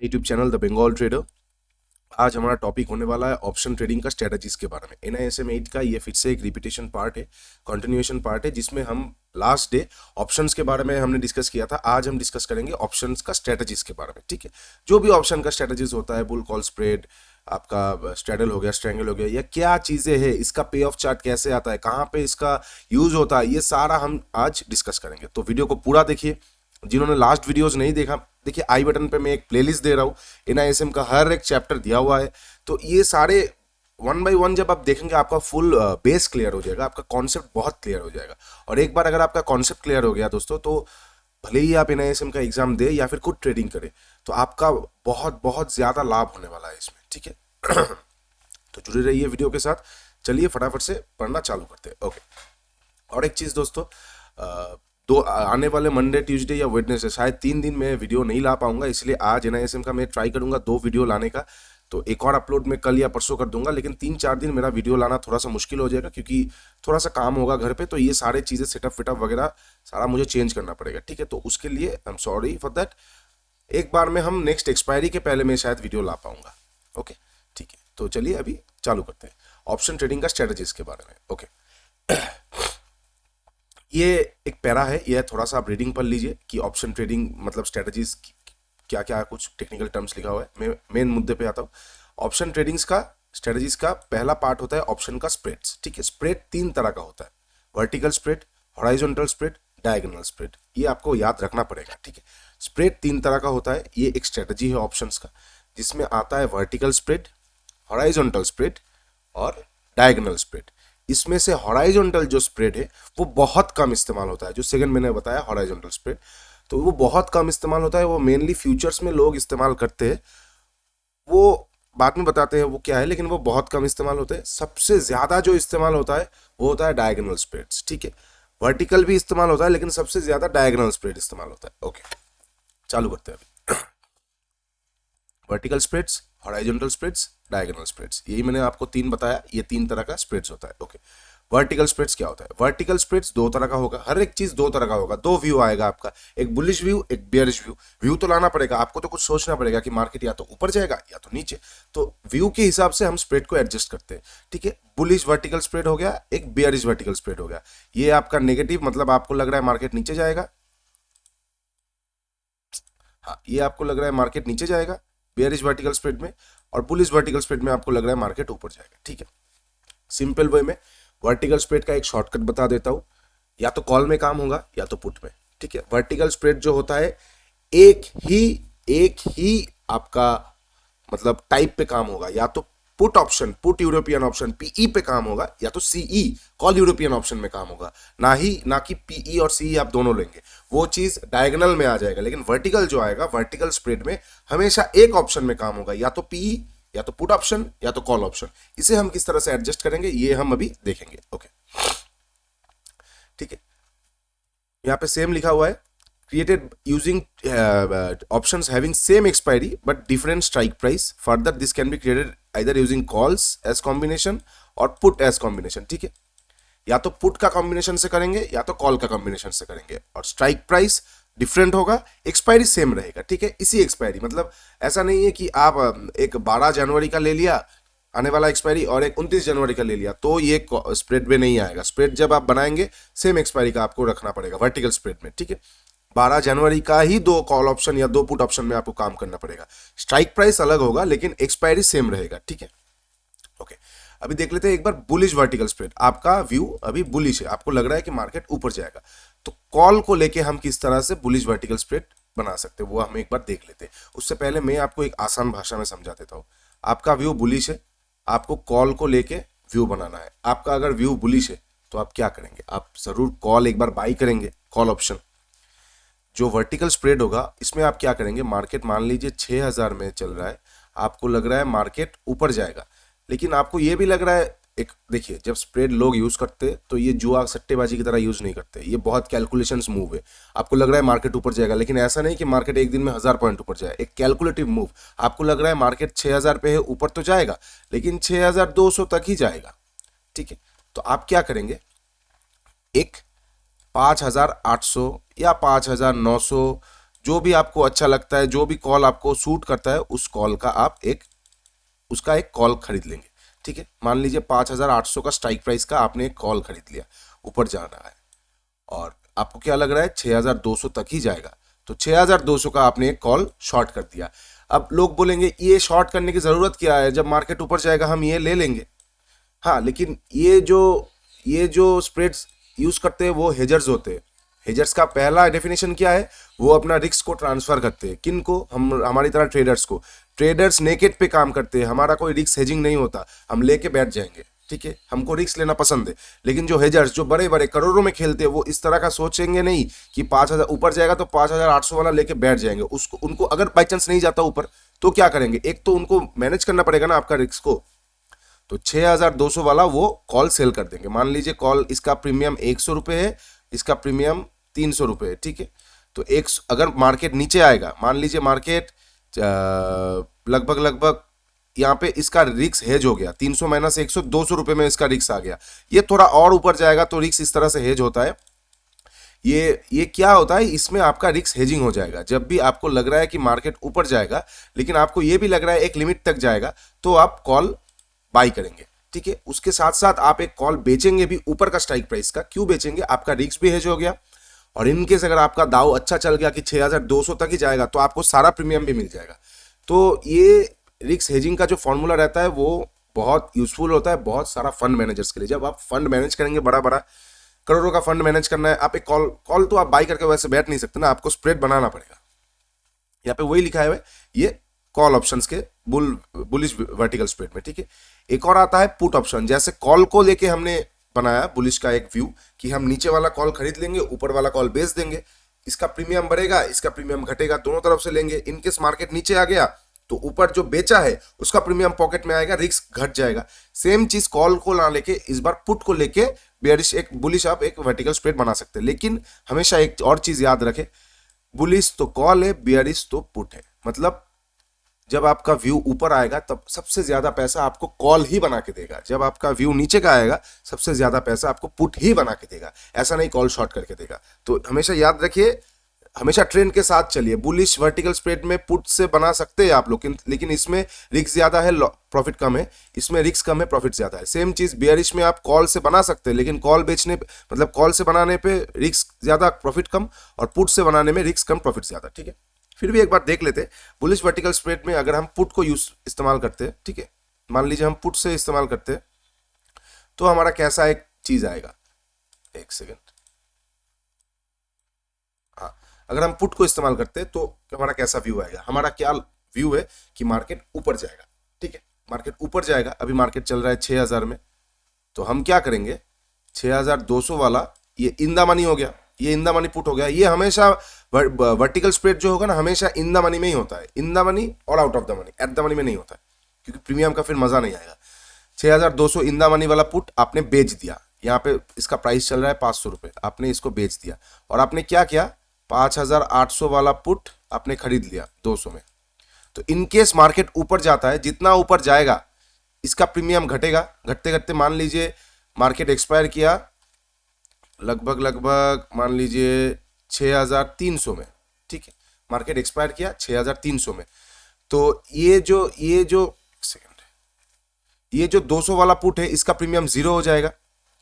YouTube channel the Bengal trader. आज हमारा topic होने वाला है ऑप्शन ट्रेडिंग का स्ट्रेटजीज के बारे में। NISM 8 का ये फिर से एक रिपीटेशन पार्ट है, कंटिन्यूएशन पार्ट है, जिसमें हम लास्ट डे ऑप्शंस के बारे में हमने डिस्कस किया था। आज हम डिस्कस करेंगे ऑप्शंस का स्ट्रेटजीज के बारे में। ठीक है, जो भी ऑप्शन का स्ट्रेटजीज होता है, बुल कॉल स्प्रेड, आपका स्ट्रेडल हो गया, स्ट्रैंगल हो गया, या क्या चीजें हैं, इसका पे ऑफ चार्ट कैसे आता है, कहाँ पे इसका यूज होता है, ये सारा हम आज डिस्कस करेंगे। तो वीडियो को पूरा देखिए। जिन्होंने लास्ट वीडियोस नहीं देखा, देखिए आई बटन पे मैं एक प्लेलिस्ट दे रहा हूँ, NISM का हर एक चैप्टर दिया हुआ है। तो ये सारे वन बाय वन जब आप देखेंगे, आपका फुल बेस क्लियर हो जाएगा, आपका कॉन्सेप्ट बहुत क्लियर हो जाएगा। और एक बार अगर आपका कॉन्सेप्ट क्लियर हो गया दोस्तों, तो भले ही आप NISM का एग्जाम दे या फिर खुद ट्रेडिंग करें, तो आपका बहुत बहुत ज्यादा लाभ होने वाला है इसमें। ठीक है तो जुड़े रहिए वीडियो के साथ। चलिए फटाफट से पढ़ना चालू करते हैं। ओके, और एक चीज दोस्तों, दो आने वाले मंडे, ट्यूसडे या वेडनेसडे, शायद 3 दिन में वीडियो नहीं ला पाऊंगा, इसलिए आज NISM का मैं ट्राई करूंगा 2 वीडियो लाने का। तो एक और अपलोड मैं कल या परसों कर दूंगा, लेकिन 3-4 दिन मेरा वीडियो लाना थोड़ा सा मुश्किल हो जाएगा, क्योंकि थोड़ा सा काम होगा घर पे। तो ये सारे चीजें सेटअप वेटअप वगैरह सारा मुझे चेंज करना पड़ेगा। ठीक है, तो उसके लिए I am sorry for that. एक बार में हम नेक्स्ट एक्सपायरी के पहले मैं शायद वीडियो ला पाऊंगा। ओके, ठीक है, तो चलिए अभी चालू करते हैं ऑप्शन ट्रेडिंग का स्ट्रेटजीज के बारे में। ओके, ये एक पैरा है, ये थोड़ा सा आप रीडिंग पढ़ लीजिए कि ऑप्शन ट्रेडिंग मतलब स्ट्रेटजीज क्या क्या, कुछ टेक्निकल टर्म्स लिखा हुआ है। मैं मेन मुद्दे पे आता हूँ। ऑप्शन ट्रेडिंग्स का स्ट्रेटजीज का पहला पार्ट होता है ऑप्शन का स्प्रेड्स। ठीक है, स्प्रेड 3 तरह का होता है, vertical spread, horizontal spread, diagonal spread. ये आपको याद रखना पड़ेगा। ठीक है, स्प्रेड 3 तरह का होता है। ये एक स्ट्रेटजी है ऑप्शंस का, जिसमें आता है वर्टिकल स्प्रेड, हॉराइजॉन्टल स्प्रेड और डायगोनल स्प्रेड। इसमें से हॉराइजॉन्टल जो स्प्रेड है वो बहुत कम इस्तेमाल होता है। जो सेकंड मैंने बताया हॉराइजॉन्टल स्प्रेड, तो वो बहुत कम इस्तेमाल होता है। वो मेनली फ्यूचर्स में लोग इस्तेमाल करते हैं, वो बाद में बताते हैं वो क्या है, लेकिन वो बहुत कम इस्तेमाल होते हैं। सबसे ज्यादा जो इस्तेमाल होता है वो होता है डायगोनल स्प्रेड्स। ठीक है, वर्टिकल भी इस्तेमाल होता है, लेकिन सबसे ज्यादा डायगोनल स्प्रेड इस्तेमाल होता है। ओके, चालू करते हैं अभी। Vertical spreads, horizontal spreads, diagonal spreads, यही मैंने आपको 3 बताया। ये 3 तरह का स्प्रेड्स होता है। ओके, वर्टिकल स्प्रेड्स क्या होता है? वर्टिकल स्प्रेड्स 2 तरह का होगा, हर एक चीज 2 तरह का होगा। 2 व्यू आएगा आपका, एक बुलिश व्यू, एक बेयरिश व्यू। व्यू तो लाना पड़ेगा आपको, तो कुछ सोचना पड़ेगा कि मार्केट या तो ऊपर जाएगा या तो नीचे। तो व्यू के हिसाब से हम स्प्रेड को एडजस्ट करते हैं। ठीक है, बुलिश वर्टिकल स्प्रेड हो गया, एक बेयरिश वर्टिकल स्प्रेड हो गया। ये आपका नेगेटिव, मतलब आपको लग रहा है मार्केट नीचे जाएगा। हाँ, ये आपको लग रहा है मार्केट नीचे जाएगा बेयरिश वर्टिकल स्प्रेड में, और बुलिश वर्टिकल स्प्रेड में आपको लग रहा है मार्केट ऊपर जाएगा। ठीक है, सिंपल वे में वर्टिकल स्प्रेड का एक शॉर्टकट बता देता हूं, या तो कॉल में काम होगा या तो पुट में। ठीक है, वर्टिकल स्प्रेड जो होता है एक ही आपका मतलब टाइप पे काम होगा, या तो put option, put European option PE पे काम होगा, या तो CE कॉल यूरोपियन ऑप्शन में काम होगा। ना कि PE और CE आप दोनों लेंगे, वो चीज डायगोनल में आ जाएगा। लेकिन वर्टिकल जो आएगा, वर्टिकल स्प्रेड में हमेशा एक ऑप्शन में काम होगा, या तो PE, या तो पुट ऑप्शन, या तो कॉल ऑप्शन। इसे हम किस तरह से एडजस्ट करेंगे ये हम अभी देखेंगे। ओके, ठीक है, यहाँ पे सेम लिखा हुआ है, created using options having same expiry but different strike price. Further, this can be created either using calls as combination or put as combination. ठीक है, या तो पुट का कॉम्बिनेशन से करेंगे या तो कॉल का कॉम्बिनेशन से करेंगे, और स्ट्राइक प्राइस डिफरेंट होगा, एक्सपायरी सेम रहेगा। ठीक है, इसी एक्सपायरी, मतलब ऐसा नहीं है कि आप एक 12 जनवरी का ले लिया आने वाला एक्सपायरी, और एक 29 जनवरी का ले लिया, तो ये स्प्रेड में नहीं आएगा। स्प्रेड जब आप बनाएंगे, सेम एक्सपायरी का आपको रखना पड़ेगा वर्टिकल स्प्रेड में। ठीक है, 12 जनवरी का ही 2 कॉल ऑप्शन या 2 पुट ऑप्शन में आपको काम करना पड़ेगा। स्ट्राइक प्राइस अलग होगा, लेकिन एक्सपायरी सेम रहेगा। ठीक है, ओके, अभी देख लेते हैं एक बार बुलिश वर्टिकल स्प्रेड। आपका व्यू अभी बुलिश है, आपको लग रहा है कि मार्केट ऊपर जाएगा, तो कॉल को लेके हम किस तरह से बुलिश वर्टिकल स्प्रेड बना सकते हैं वो हम एक बार देख लेते हैं। उससे पहले मैं आपको एक आसान भाषा में समझा देता हूँ। आपका व्यू बुलिश है, आपको कॉल को लेके व्यू बनाना है। आपका अगर व्यू बुलिश है तो आप क्या करेंगे, आप जरूर कॉल एक बार बाई करेंगे, कॉल ऑप्शन। जो वर्टिकल स्प्रेड होगा इसमें आप क्या करेंगे, मार्केट मान लीजिए 6000 में चल रहा है, आपको लग रहा है मार्केट ऊपर जाएगा, लेकिन आपको ये भी लग रहा है, एक देखिए, जब स्प्रेड लोग यूज करते तो ये जुआ सट्टेबाजी की तरह यूज नहीं करते, ये बहुत कैलकुलेशंस मूव है। आपको लग रहा है मार्केट ऊपर जाएगा, लेकिन ऐसा नहीं कि मार्केट एक दिन में 1000 पॉइंट ऊपर जाए, एक कैलकुलेटिव मूव। आपको लग रहा है मार्केट 6000 पे है, ऊपर तो जाएगा, लेकिन 6200 तक ही जाएगा। ठीक है, तो आप क्या करेंगे, एक 5800 या 5900 जो भी आपको अच्छा लगता है, जो भी कॉल आपको सूट करता है, उस कॉल का आप उसका एक कॉल खरीद लेंगे। ठीक है, मान लीजिए 5,800 का स्ट्राइक प्राइस का आपने एक कॉल खरीद लिया, ऊपर जाना है और आपको क्या लग रहा है 6,200 तक ही जाएगा, तो 6,200 का आपने एक कॉल शॉर्ट कर दिया। अब लोग बोलेंगे ये शॉर्ट करने की ज़रूरत क्या है, जब मार्केट ऊपर जाएगा हम ये ले लेंगे। हाँ, लेकिन ये जो स्प्रेड्स यूज करते हैं वो हेजर्स होते हैं। हेजर्स का पहला डेफिनेशन क्या है, वो अपना रिस्क को ट्रांसफर करते हैं। किन को? हम हमारी तरह ट्रेडर्स को। ट्रेडर्स नेकेड पे काम करते हैं, हमारा कोई रिस्क हेजिंग नहीं होता, हम लेके बैठ जाएंगे। ठीक है, हमको रिस्क लेना पसंद है। लेकिन जो हेजर्स, जो बड़े बड़े करोड़ों में खेलते हैं, वो इस तरह का सोचेंगे नहीं कि 5,000 ऊपर जाएगा तो 5,800 वाला लेके बैठ जाएंगे। उसको उनको अगर बाई चांस नहीं जाता ऊपर तो क्या करेंगे, एक तो उनको मैनेज करना पड़ेगा ना आपका रिस्क को, तो 6,200 वाला वो कॉल सेल कर देंगे। मान लीजिए कॉल इसका प्रीमियम 100 रुपये है, इसका प्रीमियम 300 रुपये है। ठीक है, तो एक अगर मार्केट नीचे आएगा, मान लीजिए मार्केट लगभग लगभग यहाँ पे इसका रिक्स हेज हो गया, 300 माइनस 100, 200 रुपये में इसका रिक्स आ गया। ये थोड़ा और ऊपर जाएगा तो रिक्स इस तरह से हेज होता है। ये क्या होता है, इसमें आपका रिस्क हेजिंग हो जाएगा। जब भी आपको लग रहा है कि मार्केट ऊपर जाएगा, लेकिन आपको ये भी लग रहा है एक लिमिट तक जाएगा, तो आप कॉल बाई करेंगे। ठीक है, उसके साथ साथ आप एक कॉल बेचेंगे भी ऊपर का स्ट्राइक प्राइस का। क्यों बेचेंगे? आपका रिस्क भी हेज हो गया, और इनकेस अगर आपका दाव अच्छा चल गया कि 6,200 तक ही जाएगा, तो आपको सारा प्रीमियम भी मिल जाएगा। तो ये रिस्क हेजिंग का जो फॉर्मूला रहता है वो बहुत यूजफुल होता है बहुत सारा फंड मैनेजर्स के लिए। जब आप फंड मैनेज करेंगे, बड़ा बड़ा करोड़ों का फंड मैनेज करना है, आप एक कॉल तो आप बाई करके वैसे बैठ नहीं सकते ना, आपको स्प्रेड बनाना पड़ेगा। यहाँ पे वही लिखा है ये कॉल ऑप्शंस के बुलिश वर्टिकल स्प्रेड में। ठीक है, एक और आता है पुट ऑप्शन। जैसे कॉल को लेके हमने बनाया बुलिश का एक व्यू कि हम नीचे वाला कॉल खरीद लेंगे, ऊपर वाला कॉल बेच देंगे, इसका प्रीमियम बढ़ेगा, इसका प्रीमियम घटेगा, दोनों तरफ से लेंगे। इनकेस मार्केट नीचे आ गया तो ऊपर जो बेचा है उसका प्रीमियम पॉकेट में आएगा, रिस्क घट जाएगा। सेम चीज कॉल को ना लेके इस बार पुट को लेके बेयरिश एक बुलिश आप एक वर्टिकल स्प्रेड बना सकते हैं। लेकिन हमेशा एक और चीज याद रखें, बुलिश तो कॉल है, बेयरिश तो पुट है। मतलब जब आपका व्यू ऊपर आएगा तब सबसे ज्यादा पैसा आपको कॉल ही बना के देगा, जब आपका व्यू नीचे का आएगा सबसे ज्यादा पैसा आपको पुट ही बना के देगा, ऐसा नहीं कॉल शॉर्ट करके देगा। तो हमेशा याद रखिए, हमेशा ट्रेंड के साथ चलिए। बुलिश वर्टिकल स्प्रेड में पुट से बना सकते हैं आप लोग, लेकिन इसमें रिस्क ज्यादा है, प्रॉफिट कम है। इसमें रिस्क कम है, प्रॉफिट ज्यादा है। सेम चीज बेयरिश में आप कॉल से बना सकते हैं, लेकिन कॉल बेचने मतलब कॉल से बनाने पे रिस्क ज्यादा, प्रॉफिट कम, और पुट से बनाने में रिस्क कम, प्रॉफिट ज्यादा। ठीक है, फिर भी एक बार देख लेते हैं बुलिश वर्टिकल स्प्रेड में अगर हम पुट को इस्तेमाल करते हैं। ठीक है, मान लीजिए हम पुट से इस्तेमाल करते हैं तो हमारा कैसा एक चीज आएगा, एक सेकेंड। हाँ, अगर हम पुट को इस्तेमाल करते हैं तो हमारा कैसा व्यू आएगा, हमारा क्या व्यू है कि मार्केट ऊपर जाएगा। ठीक है, मार्केट ऊपर जाएगा, अभी मार्केट चल रहा है 6,000 में, तो हम क्या करेंगे, 6,200 वाला ये इन द मनी हो गया, ये इन द मनी पुट हो गया। ये हमेशा वर्टिकल स्प्रेड जो होगा ना, हमेशा इन द मनी में ही होता है। इन द मनी और out of the money, eight the money में नहीं होता है, क्योंकि प्रीमियम का फिर मजा नहीं आएगा। 6,200 इन द मनी वाला पुट आपने बेच दिया, यहाँ पे इसका प्राइस चल रहा है 500 रुपये, आपने इसको बेच दिया, और आपने क्या किया, 5,800 वाला पुट आपने खरीद लिया 200 में। तो इनकेस मार्केट ऊपर जाता है, जितना ऊपर जाएगा इसका प्रीमियम घटेगा, घटते घटते मान लीजिए मार्केट एक्सपायर किया लगभग लगभग मान लीजिए 6,300 में। ठीक है, मार्केट एक्सपायर किया 6,300 में, तो ये जो 200 वाला पुट है इसका प्रीमियम जीरो हो जाएगा।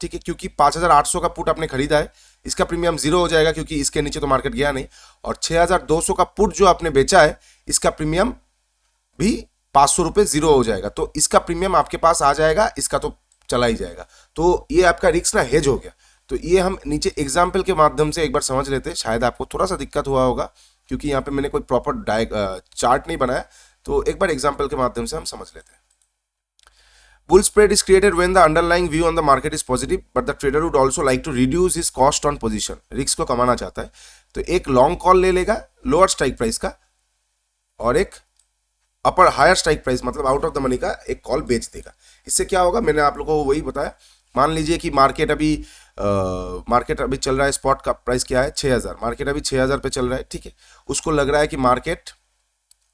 ठीक है, क्योंकि 5,800 का पुट आपने खरीदा है, इसका प्रीमियम जीरो हो जाएगा क्योंकि इसके नीचे तो मार्केट गया नहीं। और 6,200 का पुट जो आपने बेचा है इसका प्रीमियम भी 500 रुपये जीरो हो जाएगा, तो इसका प्रीमियम आपके पास आ जाएगा, इसका तो चला ही जाएगा। तो ये आपका रिस्क ना हेज हो गया। तो ये हम नीचे एग्जाम्पल के माध्यम से एक बार समझ लेते हैं, शायद आपको थोड़ा सा दिक्कत हुआ होगा क्योंकि यहाँ पे मैंने कोई प्रॉपर चार्ट नहीं बनाया, तो एक बार एग्जाम्पल के माध्यम से हम समझ लेते हैं। Bull spread is created when the underlying view on the market is positive, but the trader would also like to reduce his cost on position. Risk को कमाना चाहता है, तो एक लॉन्ग कॉल ले लेगा लोअर स्ट्राइक प्राइस का, और एक अपर हायर स्ट्राइक प्राइस मतलब आउट ऑफ द मनी का एक कॉल बेच देगा। इससे क्या होगा, मैंने आप लोगों को वही बताया। मान लीजिए कि मार्केट अभी चल रहा है, स्पॉट का प्राइस क्या है 6,000, मार्केट अभी 6,000 पे चल रहा है। ठीक है, उसको लग रहा है कि मार्केट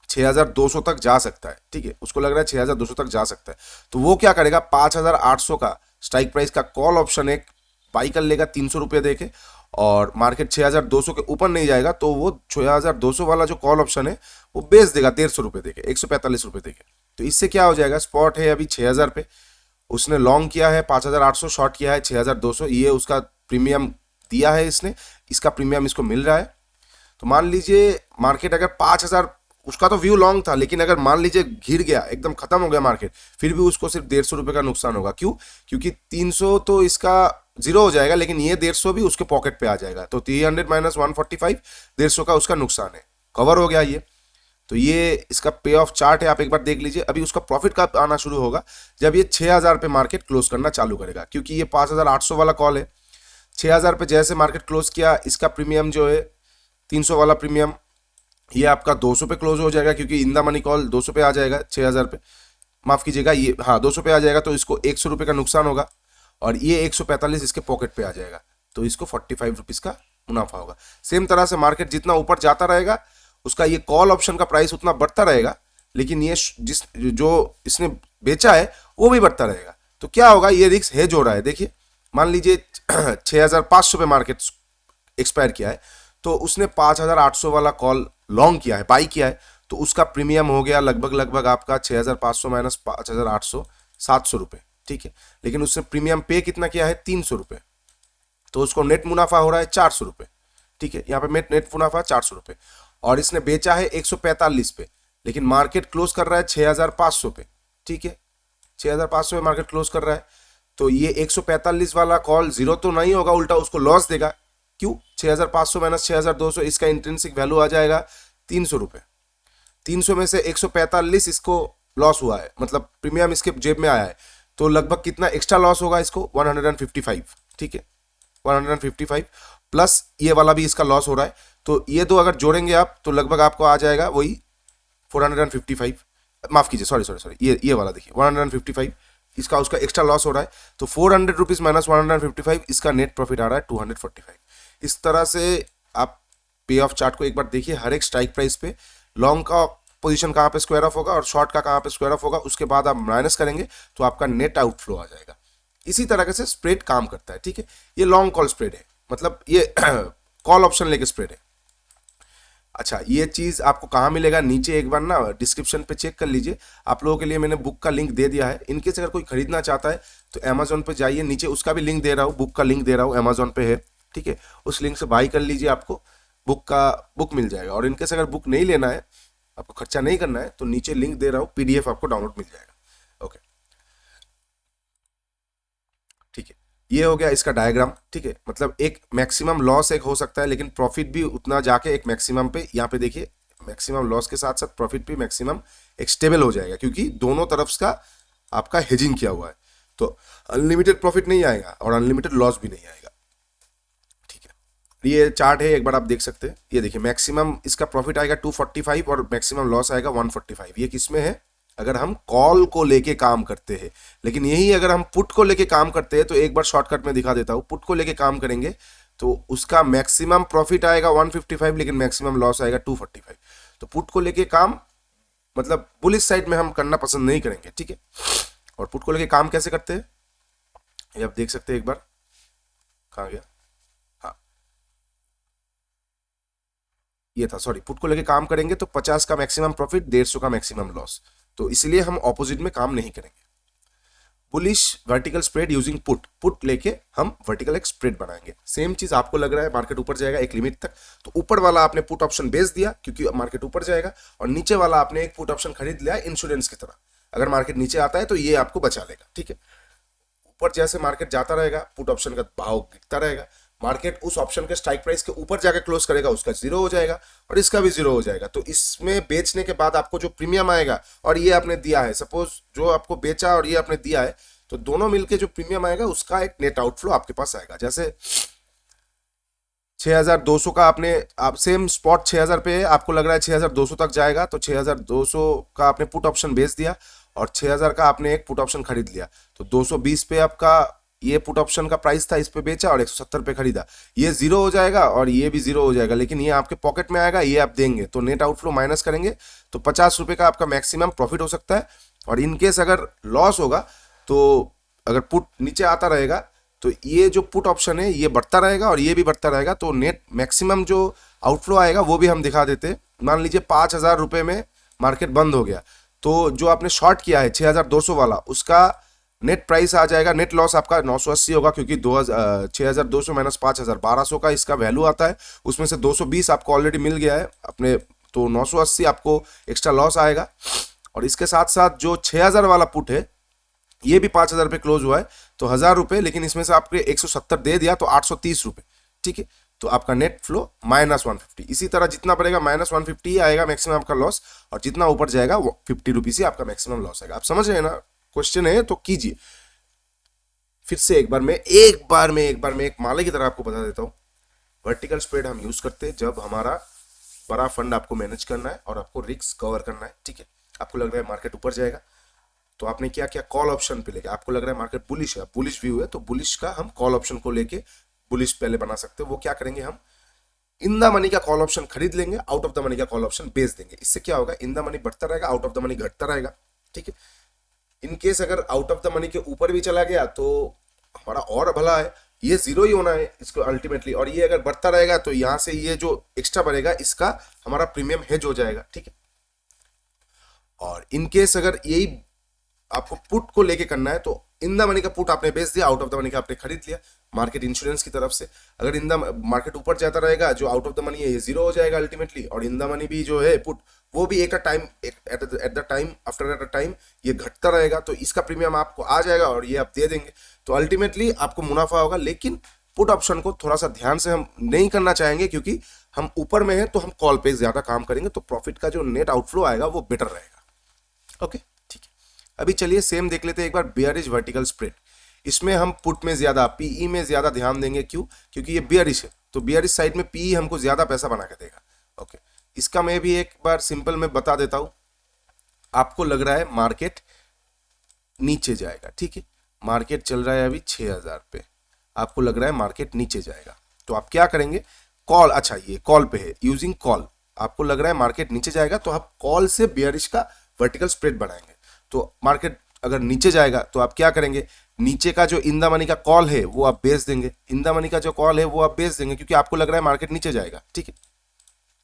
6,200 तक जा सकता है। ठीक है, उसको लग रहा है 6,200 तक जा सकता है, तो वो क्या करेगा, 5,800 का स्ट्राइक प्राइस का कॉल ऑप्शन एक बाई कर लेगा 300 रुपये देके, और मार्केट 6200 के ऊपर नहीं जाएगा तो वो 6200 वाला जो कॉल ऑप्शन है वो बेच देगा 150 रुपये देके, 145 रुपये देके। तो इससे क्या हो जाएगा, स्पॉट है अभी 6000 पे, उसने लॉन्ग किया है 5800, शॉर्ट किया है 6200, ये उसका प्रीमियम दिया है इसने, इसका प्रीमियम इसको मिल रहा है। तो मान लीजिए मार्केट अगर 5000, उसका तो व्यू लॉन्ग था, लेकिन अगर मान लीजिए गिर गया, एकदम खत्म हो गया मार्केट, फिर भी उसको सिर्फ 150 रुपये का नुकसान होगा। क्यों? क्योंकि 300 तो इसका जीरो हो जाएगा, लेकिन ये 150 भी उसके पॉकेट पे आ जाएगा। तो 300 माइनस 145, 150 का उसका नुकसान है, कवर हो गया ये। तो ये इसका पे ऑफ चार्ट है, आप एक बार देख लीजिए। अभी उसका प्रॉफिट कब आना शुरू होगा, जब ये 6000 पे मार्केट क्लोज करना चालू करेगा, क्योंकि ये 5800 वाला कॉल है। 6000 पे जैसे मार्केट क्लोज किया, इसका प्रीमियम जो है 300 वाला प्रीमियम, ये आपका 200 पे क्लोज हो जाएगा, क्योंकि इन द मनी कॉल 200 पे आ जाएगा 6000 पे, माफ कीजिएगा, ये हाँ 200 पे आ जाएगा, तो इसको 100 रुपये का नुकसान होगा, और ये 145 इसके पॉकेट पे आ जाएगा, तो इसको 45 रुपीज़ का मुनाफा होगा। सेम तरह से मार्केट जितना ऊपर जाता रहेगा, उसका ये कॉल ऑप्शन का प्राइस उतना बढ़ता रहेगा, लेकिन ये जो इसने बेचा है वो भी बढ़ता रहेगा। तो क्या होगा, ये रिस्क हेज हो रहा है। देखिए मान लीजिए 6500 पे मार्केट एक्सपायर किया है, तो उसने 5800 वाला कॉल लॉन्ग किया है, बाई किया है, तो उसका प्रीमियम हो गया लगभग आपका 6500 माइनस 5800, 700 रुपये, ठीक है। लेकिन उसने प्रीमियम पे कितना किया है, 300 रुपये, तो उसको नेट मुनाफा हो रहा है 400 रुपये, ठीक है। यहाँ पे नेट मुनाफा 400 रुपये, और इसने बेचा है 145 पे, लेकिन मार्केट क्लोज कर रहा है 6500 पे, ठीक है। 6500 पे मार्केट क्लोज कर रहा है, तो ये 145 वाला कॉल जीरो तो नहीं होगा, उल्टा उसको लॉस देगा। क्यों? 6500 माइनस 6200, इसका इंट्रिंसिक वैल्यू आ जाएगा 300 रुपये। 300 में से 145 इसको लॉस हुआ है, मतलब प्रीमियम इसके जेब में आया है, तो लगभग कितना एक्स्ट्रा लॉस होगा इसको, 155, ठीक है। 155 प्लस ये वाला भी इसका लॉस हो रहा है, तो ये दो अगर जोड़ेंगे आप, तो लगभग आपको आ जाएगा वही 455, माफ कीजिए, सॉरी, ये वाला देखिए 155, इसका उसका एक्स्ट्रा लॉस हो रहा है, तो 400 रुपीज माइनस 155, इसका नेट प्रॉफिट आ रहा है 245। इस तरह से आप पे ऑफ चार्ट को एक बार देखिए, हर एक स्ट्राइक प्राइस पे लॉन्ग का पोजीशन कहाँ पे स्क्वायर ऑफ होगा और शॉर्ट का कहाँ पे स्क्वायर ऑफ होगा, उसके बाद आप माइनस करेंगे तो आपका नेट आउटफ्लो आ जाएगा। इसी तरह से स्प्रेड काम करता है, ठीक है। ये लॉन्ग कॉल स्प्रेड है, मतलब ये कॉल ऑप्शन लेके स्प्रेड है। अच्छा, ये चीज़ आपको कहाँ मिलेगा, नीचे एक बार ना डिस्क्रिप्शन पे चेक कर लीजिए, आप लोगों के लिए मैंने बुक का लिंक दे दिया है। इनकेस अगर कोई खरीदना चाहता है तो अमेजोन पे जाइए, नीचे उसका भी लिंक दे रहा हूँ, बुक का लिंक दे रहा हूँ, अमेजोन पे है, ठीक है। उस लिंक से बाई कर लीजिए, आपको बुक मिल जाएगा। और इनकेस अगर बुक नहीं लेना है, आपको खर्चा नहीं करना है, तो नीचे लिंक दे रहा हूँ, PDF आपको डाउनलोड मिल जाएगा। ओके, ठीक है। ये हो गया इसका डायग्राम, ठीक है। मतलब एक मैक्सिमम लॉस एक हो सकता है, लेकिन प्रॉफिट भी उतना जाके एक मैक्सिमम पे, यहाँ पे देखिए मैक्सिमम लॉस के साथ साथ प्रॉफिट भी मैक्सिमम एक स्टेबल हो जाएगा, क्योंकि दोनों तरफ का आपका हेजिंग किया हुआ है, तो अनलिमिटेड प्रॉफिट नहीं आएगा और अनलिमिटेड लॉस भी नहीं आएगा, ठीक है। ये चार्ट है, एक बार आप देख सकते हैं। ये देखिए मैक्सिमम इसका प्रॉफिट आएगा 245 और मैक्सिमम लॉस आएगा 145। ये किसमें है, अगर हम कॉल को लेके काम करते हैं। लेकिन यही अगर हम पुट को लेके काम करते हैं, तो एक बार शॉर्टकट में दिखा देता हूं, पुट को लेके काम करेंगे तो उसका मैक्सिमम प्रॉफिट आएगा 155, लेकिन मैक्सिमम लॉस आएगा 245। तो पुट को लेके काम मतलब बुलिश साइड में हम करना पसंद नहीं करेंगे, ठीक है। और पुट को लेके काम कैसे करते हैं, ये आप देख सकते हैं। एक बार कहाँ गया, हाँ ये था, सॉरी, पुट को लेके काम करेंगे तो 50 का मैक्सिमम प्रॉफिट, 150 का मैक्सिमम लॉस, तो इसलिए हम ऑपोजिट में काम नहीं करेंगे। Bullish vertical spread using put लेके हम वर्टिकल एक स्प्रेड बनाएंगे। सेम चीज आपको लग रहा है मार्केट ऊपर जाएगा एक लिमिट तक, तो ऊपर वाला आपने पुट ऑप्शन बेच दिया क्योंकि मार्केट ऊपर जाएगा, और नीचे वाला आपने एक पुट ऑप्शन खरीद लिया इंश्योरेंस की तरह, अगर मार्केट नीचे आता है तो ये आपको बचा लेगा, ठीक है। ऊपर जैसे मार्केट जाता रहेगा, पुट ऑप्शन का भाव गिरता रहेगा, मार्केट उस ऑप्शन के स्ट्राइक प्राइस के ऊपर जाकर क्लोज करेगा, उसका जीरो हो जाएगा और इसका भी जीरो हो जाएगा। तो इसमें बेचने के बाद आपको जो प्रीमियम आएगा और ये आपने दिया है, सपोज जो आपको बेचा और ये आपने दिया है, तो दोनों मिलके जो प्रीमियम आएगा उसका एक नेट आउटफ्लो आपके पास आएगा। जैसे 6200 का आपने, आप सेम स्पॉट 6000 पे है, आपको लग रहा है 6200 तक जाएगा, तो 6200 का आपने पुट ऑप्शन बेच दिया और 6000 का आपने एक पुट ऑप्शन खरीद लिया, तो 220 पे आपका ये पुट ऑप्शन का प्राइस था, इस पे बेचा और 170 पे खरीदा, ये जीरो हो जाएगा और ये भी जीरो हो जाएगा, लेकिन ये आपके पॉकेट में आएगा, ये आप देंगे, तो नेट आउटफ्लो माइनस करेंगे तो 50 रुपए का आपका मैक्सिमम प्रॉफिट हो सकता है। और इनकेस अगर लॉस होगा, तो अगर पुट नीचे आता रहेगा तो ये जो पुट ऑप्शन है ये बढ़ता रहेगा और ये भी बढ़ता रहेगा, तो नेट मैक्सिमम जो आउटफ्लो आएगा वो भी हम दिखा देते हैं। मान लीजिए 5,000 रुपये में मार्केट बंद हो गया, तो जो आपने शॉर्ट किया है 6,200 वाला, उसका नेट प्राइस आ जाएगा, नेट लॉस आपका 980 होगा, क्योंकि 6,200 माइनस 5,000 1200 का इसका वैल्यू आता है, उसमें से 220 आपको ऑलरेडी मिल गया है अपने, तो 980 आपको एक्स्ट्रा लॉस आएगा। और इसके साथ साथ जो 6,000 वाला पुट है ये भी 5,000 पे क्लोज हुआ है, तो 1,000 रुपये, लेकिन इसमें से आपके 170 दे दिया तो 830 रुपये, ठीक है। तो आपका नेट फ्लो -150। इसी तरह जितना बढ़ेगा -150 ही आएगा मैक्सिमम आपका लॉस, और जितना ऊपर जाएगा वो 50 रुपीज ही आपका मैक्सिमम लॉस आएगा। आप समझ रहे हैं ना? क्वेश्चन है तो कीजिए। फिर से एक बार में एक माले की तरह आपको बता देता हूँ। वर्टिकल स्प्रेड हम यूज करते हैं जब हमारा बड़ा फंड आपको मैनेज करना है और आपको रिस्क कवर करना है, ठीक है। आपको लग रहा है मार्केट ऊपर जाएगा, तो आपने क्या किया, कॉल ऑप्शन पे लेके, आपको लग रहा है मार्केट बुलिश है, बुलिश व्यू है, तो बुलिश का हम कॉल ऑप्शन को लेके बुलिश पहले बना सकते हैं। वो क्या करेंगे, हम इन द मनी का कॉल ऑप्शन खरीद लेंगे, आउट ऑफ द मनी का कॉल ऑप्शन बेच देंगे। इससे क्या होगा, इन द मनी बढ़ता रहेगा, आउट ऑफ द मनी घटता रहेगा, ठीक है। इन केस अगर आउट ऑफ द मनी के ऊपर भी चला गया तो हमारा और भला है, ये जीरो ही होना है इसको अल्टीमेटली, और ये अगर बढ़ता रहेगा तो यहां से ये जो एक्स्ट्रा बढ़ेगा इसका हमारा प्रीमियम हेज हो जाएगा, ठीक है। और इन केस अगर यही आपको पुट को लेके करना है, तो इन द मनी का पुट आपने बेच दिया, आउट ऑफ द मनी का आपने खरीद लिया मार्केट इंश्योरेंस की तरफ से। अगर इन द मार्केट ऊपर जाता रहेगा, जो आउट ऑफ द मनी है ये जीरो हो जाएगा अल्टीमेटली, और इन द मनी भी जो है पुट वो भी एक time at the time after at a time ये घटता रहेगा, तो इसका प्रीमियम आपको आ जाएगा और ये आप दे देंगे, तो अल्टीमेटली आपको मुनाफा होगा। लेकिन पुट ऑप्शन को थोड़ा सा ध्यान से हम नहीं करना चाहेंगे, क्योंकि हम ऊपर में हैं तो हम कॉल पे ज्यादा काम करेंगे, तो प्रॉफिट का जो नेट आउटफ्लो आएगा वो बेटर रहेगा। ओके, ठीक है। अभी चलिए सेम देख लेते हैं एक बार, बेयरिश वर्टिकल स्प्रेड। इसमें हम पुट में ज्यादा, पीई में ज्यादा ध्यान देंगे, क्यों? क्योंकि ये बेयरिश है, तो बेयरिश साइड में पीई हमको ज्यादा पैसा बना के देगा। ओके, इसका मैं भी एक बार सिंपल में बता देता हूं। आपको लग रहा है मार्केट नीचे जाएगा, ठीक है, मार्केट चल रहा है अभी 6,000 पे, आपको लग रहा है मार्केट नीचे जाएगा, तो आप क्या करेंगे, कॉल, अच्छा ये कॉल पे है, यूजिंग कॉल, आपको लग रहा है मार्केट नीचे जाएगा, तो आप कॉल से बेयरिश का वर्टिकल स्प्रेड बढ़ाएंगे। तो मार्केट अगर नीचे जाएगा तो आप क्या करेंगे, नीचे का जो इन द मनी का कॉल है वो आप बेच देंगे, इन द मनी का जो कॉल है वो आप बेच देंगे, क्योंकि आपको लग रहा है मार्केट नीचे जाएगा, ठीक है।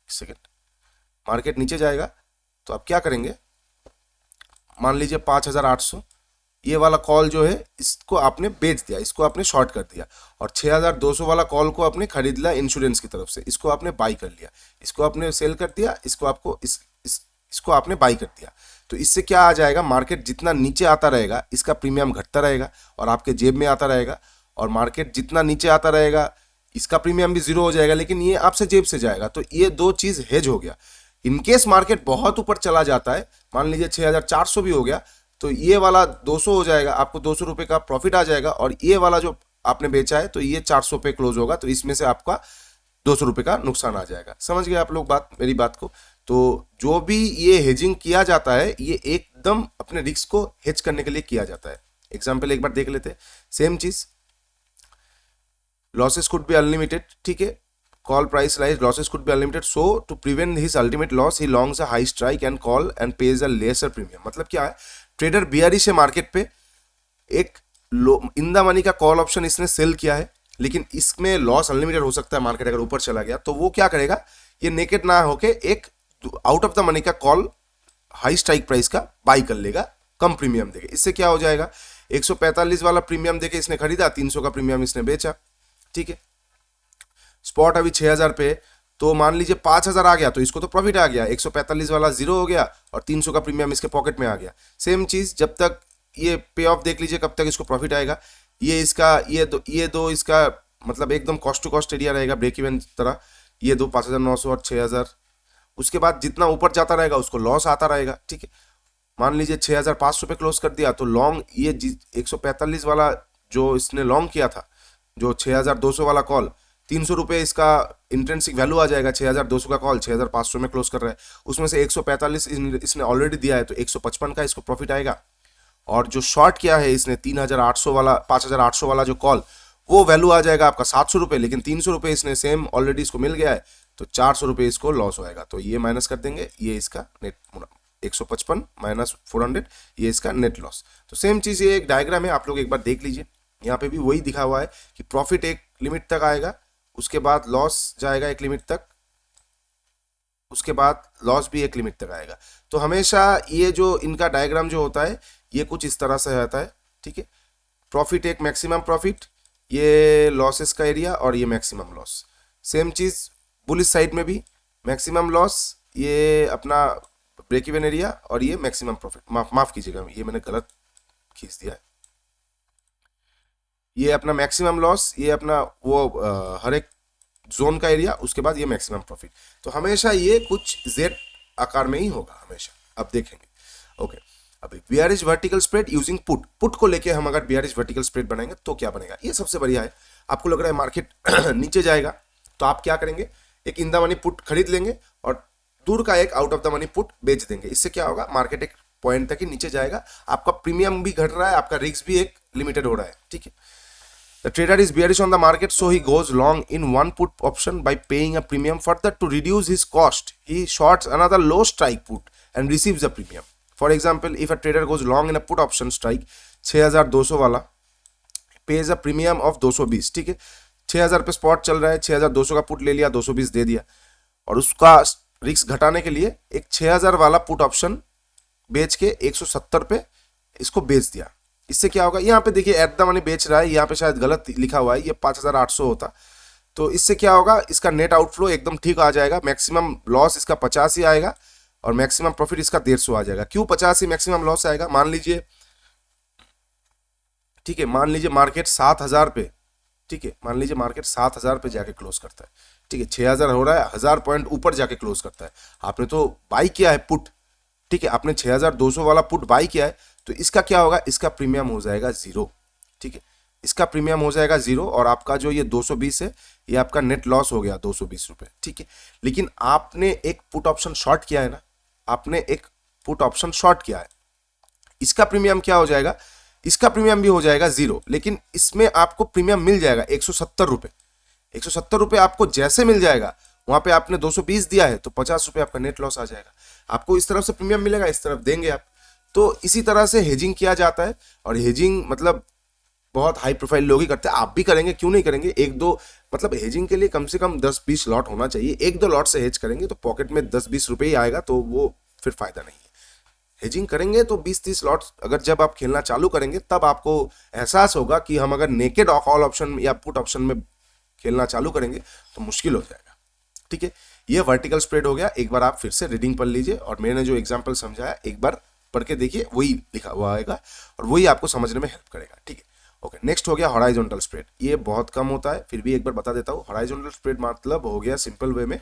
सेकंड, मार्केट नीचे जाएगा तो आप क्या करेंगे, मान लीजिए 5,800, ये वाला कॉल जो है इसको आपने बेच दिया, इसको आपने शॉर्ट कर दिया, और 6,200 वाला कॉल को आपने खरीद लिया इंश्योरेंस की तरफ से, इसको आपने बाई कर लिया, इसको आपने सेल कर दिया, इसको आपको इसको आपने बाई कर दिया। तो इससे क्या आ जाएगा, मार्केट जितना नीचे आता रहेगा इसका प्रीमियम घटता रहेगा और आपके जेब में आता रहेगा, और मार्केट जितना नीचे आता रहेगा इसका प्रीमियम भी जीरो हो जाएगा, लेकिन ये आपसे जेब से जाएगा, तो ये दो चीज हेज हो गया। इनकेस मार्केट बहुत ऊपर चला जाता है, मान लीजिए 6,400 भी हो गया, तो ये वाला 200 हो जाएगा, आपको 200 रुपये का प्रॉफिट आ जाएगा, और ये वाला जो आपने बेचा है तो ये 400 पे क्लोज होगा, तो इसमें से आपका 200 रुपये का नुकसान आ जाएगा। समझ गए आप लोग बात, मेरी बात को? तो जो भी ये हेजिंग किया जाता है ये एकदम अपने रिस्क को हेज करने के लिए किया जाता है। एग्जाम्पल एक बार देख लेते हैं, सेम चीज, लॉसेस कुड बी अनलिमिटेड, ठीक है, call price rise, losses could be unlimited, so to prevent his ultimate loss he longs a high strike and call and pays a lesser premium. मतलब क्या है, ट्रेडर बियरिश है market पे, एक in the money का call option इसने sell किया है, लेकिन इसमें लॉस अनलिमिटेड हो सकता है, मार्केट अगर ऊपर चला गया, तो वो क्या करेगा, ये नेकेड ना होके एक आउट ऑफ द मनी का कॉल हाई स्ट्राइक प्राइस का बाई कर लेगा, कम प्रीमियम देके। इससे क्या हो जाएगा, 145 वाला प्रीमियम देके इसने खरीदा, 300 का प्रीमियम इसने बेचा, ठीक है। स्पॉट अभी 6,000 पे, तो मान लीजिए 5,000 आ गया तो इसको तो प्रॉफिट आ गया, 145 वाला जीरो हो गया और 300 का प्रीमियम इसके पॉकेट में आ गया। सेम चीज, जब तक ये पे ऑफ देख लीजिए कब तक इसको प्रॉफिट आएगा, ये इसका ये दो इसका मतलब एकदम कॉस्ट टू कॉस्ट एरिया रहेगा, ब्रेक इवन तरह, ये दो 5,900 और 6,000। उसके बाद जितना ऊपर जाता रहेगा उसको लॉस आता रहेगा, ठीक है। मान लीजिए 6,500 पे क्लोज कर दिया, तो लॉन्ग ये 145 वाला जो इसने लॉन्ग किया था, जो 6,200 वाला कॉल, 300 रुपये इसका इंट्रेंसिक वैल्यू आ जाएगा, 6,200 का कॉल 6,500 में क्लोज कर रहा है, उसमें से 145 इसने ऑलरेडी दिया है, तो 155 का इसको प्रॉफिट आएगा। और जो शॉर्ट किया है इसने 3,800 वाला, 5,800 वाला जो कॉल, वो वैल्यू आ जाएगा आपका 700 रुपये, लेकिन 300 रुपये इसने सेम ऑलरेडी इसको मिल गया है, तो 400 रुपये इसको लॉस होएगा। तो ये माइनस कर देंगे, ये इसका नेट 155 माइनस 400, ये इसका नेट लॉस। तो सेम चीज, ये एक डायग्राम है, आप लोग एक बार देख लीजिए। यहाँ पे भी वही दिखा हुआ है कि प्रॉफिट एक लिमिट तक आएगा, उसके बाद लॉस जाएगा एक लिमिट तक, उसके बाद लॉस भी एक लिमिट तक आएगा। तो हमेशा ये जो इनका डायग्राम जो होता है ये कुछ इस तरह से रहता है, ठीक है। प्रॉफिट एक मैक्सिमम प्रॉफिट, ये लॉसेस का एरिया और ये मैक्सिमम लॉस। सेम चीज बुलिश साइड में भी मैक्सिमम लॉस, ये अपना ब्रेक इवन एरिया और ये मैक्सिमम प्रॉफिट। माफ कीजिएगा, ये मैंने गलत खींच दिया है। ये अपना मैक्सिमम लॉस, ये अपना वो हर एक जोन का एरिया, उसके बाद ये मैक्सिमम प्रॉफिट। तो हमेशा ये कुछ जेड आकार में ही होगा हमेशा, अब देखेंगे। ओके, अभी bearish vertical spread using put. Put को लेके हम अगर बियरिश वर्टिकल स्प्रेड बनाएंगे तो क्या बनेगा, ये सबसे बढ़िया है। आपको लग रहा है मार्केट नीचे जाएगा तो आप क्या करेंगे, एक इन द मनी पुट खरीद लेंगे और दूर का एक out of the money put बेच देंगे। इससे क्या होगा, मार्केट एक पॉइंट तक ही नीचे जाएगा, आपका प्रीमियम भी घट रहा है, आपका रिस्क भी एक लिमिटेड हो रहा है, ठीक है। The trader is bearish on the market, so he goes long in one put option by paying a premium. Further, to reduce his cost, he shorts another low strike put and receives a premium. For example, if a trader goes long in a put option strike 6200 वाला, pays a premium of 220, ठीक है। 6000 पे spot चल रहा है, 6200 का put ले लिया, 220 दे दिया, और उसका रिस्क घटाने के लिए एक 6000 वाला पुट ऑप्शन बेच के 170 पे इसको बेच दिया। इससे क्या होगा, यहाँ पे देखिए एट द मनी बेच रहा है, यहाँ पे शायद गलत लिखा हुआ है, ये 5800 होता। तो इससे क्या होगा, इसका नेट आउटफ्लो एकदम ठीक आ जाएगा। मैक्सिमम लॉस इसका 50 ही आएगा और मैक्सिमम प्रॉफिट इसका 150 आ जाएगा। क्यों 50 ही मैक्सिमम लॉस आएगा, मान लीजिए, ठीक है, मान लीजिए मार्केट 7000 पे, ठीक है, मान लीजिए मार्केट 7000 पे जाके क्लोज करता है, ठीक है, 6000 हो रहा है, 1000 पॉइंट ऊपर जाके क्लोज करता है। आपने तो बाई किया है पुट, ठीक है, आपने 6200 वाला पुट बाई किया है, तो इसका क्या होगा, इसका प्रीमियम हो जाएगा 0, ठीक है, इसका प्रीमियम हो जाएगा 0, और आपका जो ये 220 है ये आपका नेट लॉस हो गया 220 रुपए, ठीक है। लेकिन आपने एक पुट ऑप्शन शॉर्ट किया है ना, आपने एक पुट ऑप्शन शॉर्ट किया है, इसका प्रीमियम क्या हो जाएगा, इसका प्रीमियम भी हो जाएगा 0, लेकिन इसमें आपको प्रीमियम मिल जाएगा 170 रुपए। 170 रुपए आपको जैसे मिल जाएगा, वहां पे आपने 220 दिया है तो 50 रुपए आपका नेट लॉस आ जाएगा। आपको इस तरफ से प्रीमियम मिलेगा, इस तरफ देंगे आप। तो इसी तरह से हेजिंग किया जाता है, और हेजिंग मतलब बहुत हाई प्रोफाइल लोग ही करते हैं, आप भी करेंगे, क्यों नहीं करेंगे। एक दो मतलब हेजिंग के लिए कम से कम 10-20 लॉट होना चाहिए। एक दो लॉट से हेज करेंगे तो पॉकेट में 10-20 रुपए ही आएगा, तो वो फिर फायदा नहीं है। हेजिंग करेंगे तो 20-30 लॉट अगर जब आप खेलना चालू करेंगे तब आपको एहसास होगा कि हम अगर नेकेड कॉल ऑप्शन या पुट ऑप्शन में खेलना चालू करेंगे तो मुश्किल हो जाएगा, ठीक है। ये वर्टिकल स्प्रेड हो गया। एक बार आप फिर से रीडिंग पढ़ लीजिए और मैंने जो एग्जांपल समझाया एक बार पढ़ के देखिए, वही लिखा हुआ आएगा और वही आपको समझने में हेल्प करेगा, ठीक है। ओके, नेक्स्ट हो गया हॉराइजॉन्टल स्प्रेड। ये बहुत कम होता है, फिर भी एक बार बता देता हूँ। हॉराइजॉन्टल स्प्रेड मतलब हो गया सिंपल वे में,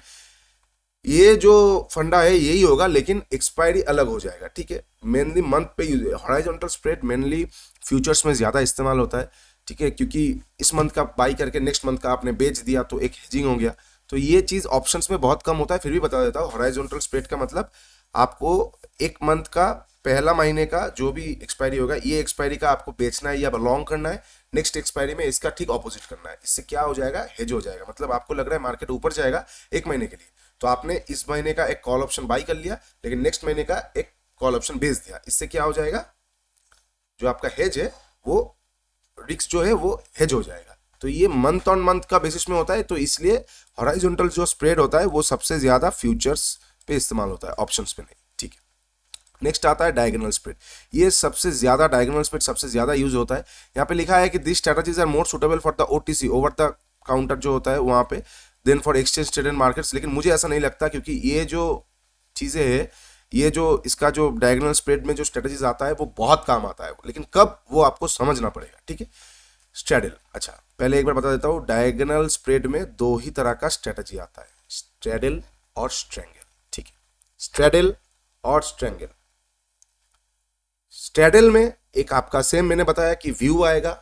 ये जो फंडा है यही होगा, लेकिन एक्सपायरी अलग हो जाएगा, ठीक है। मेनली मंथ पे use, horizontal spread mainly futures में ज्यादा इस्तेमाल होता है, ठीक है, क्योंकि इस मंथ का बाई करके नेक्स्ट मंथ का आपने बेच दिया तो एक हेजिंग हो गया। तो ये चीज ऑप्शंस में बहुत कम होता है, फिर भी बता देता हूँ। हॉराइजॉन्टल स्प्रेड का मतलब आपको एक मंथ का पहला महीने का जो भी एक्सपायरी होगा, ये एक्सपायरी का आपको बेचना है या लॉन्ग करना है, नेक्स्ट एक्सपायरी में इसका ठीक ऑपोजिट करना है। इससे क्या हो जाएगा, हेज हो जाएगा। मतलब आपको लग रहा है मार्केट ऊपर जाएगा एक महीने के लिए, तो आपने इस महीने का एक कॉल ऑप्शन बाई कर लिया, लेकिन नेक्स्ट महीने का एक कॉल ऑप्शन बेच दिया। इससे क्या हो जाएगा, जो आपका हेज है वो रिस्क जो है वो हेज हो जाएगा। तो ये मंथ ऑन मंथ का बेसिस में होता है, तो इसलिए हॉराइजॉन्टल जो स्प्रेड होता है वो सबसे ज्यादा फ्यूचर्स पे इस्तेमाल होता है, ऑप्शंस पे नहीं, ठीक है। नेक्स्ट आता है डायगोनल स्प्रेड। ये सबसे ज्यादा डायगोनल स्प्रेड सबसे ज्यादा यूज होता है। यहाँ पे लिखा है कि this strategies are more suitable for the OTC, over the counter जो होता है वहां पे, then for exchange traded markets. लेकिन मुझे ऐसा नहीं लगता, क्योंकि ये जो चीजें है, ये जो इसका जो डायगोनल स्प्रेड में जो स्ट्रेटजीज आता है वो बहुत काम आता है, लेकिन कब वो आपको समझना पड़ेगा, ठीक है। स्ट्रेडल, अच्छा पहले एक बार बता देता हूँ, डायगोनल स्प्रेड में दो ही तरह का स्ट्रेटजी आता है, स्ट्रेडल और स्ट्रेंगल, ठीक है। स्ट्रेडल और स्ट्रेंगल। स्ट्रेडल में एक आपका सेम मैंने बताया कि व्यू आएगा,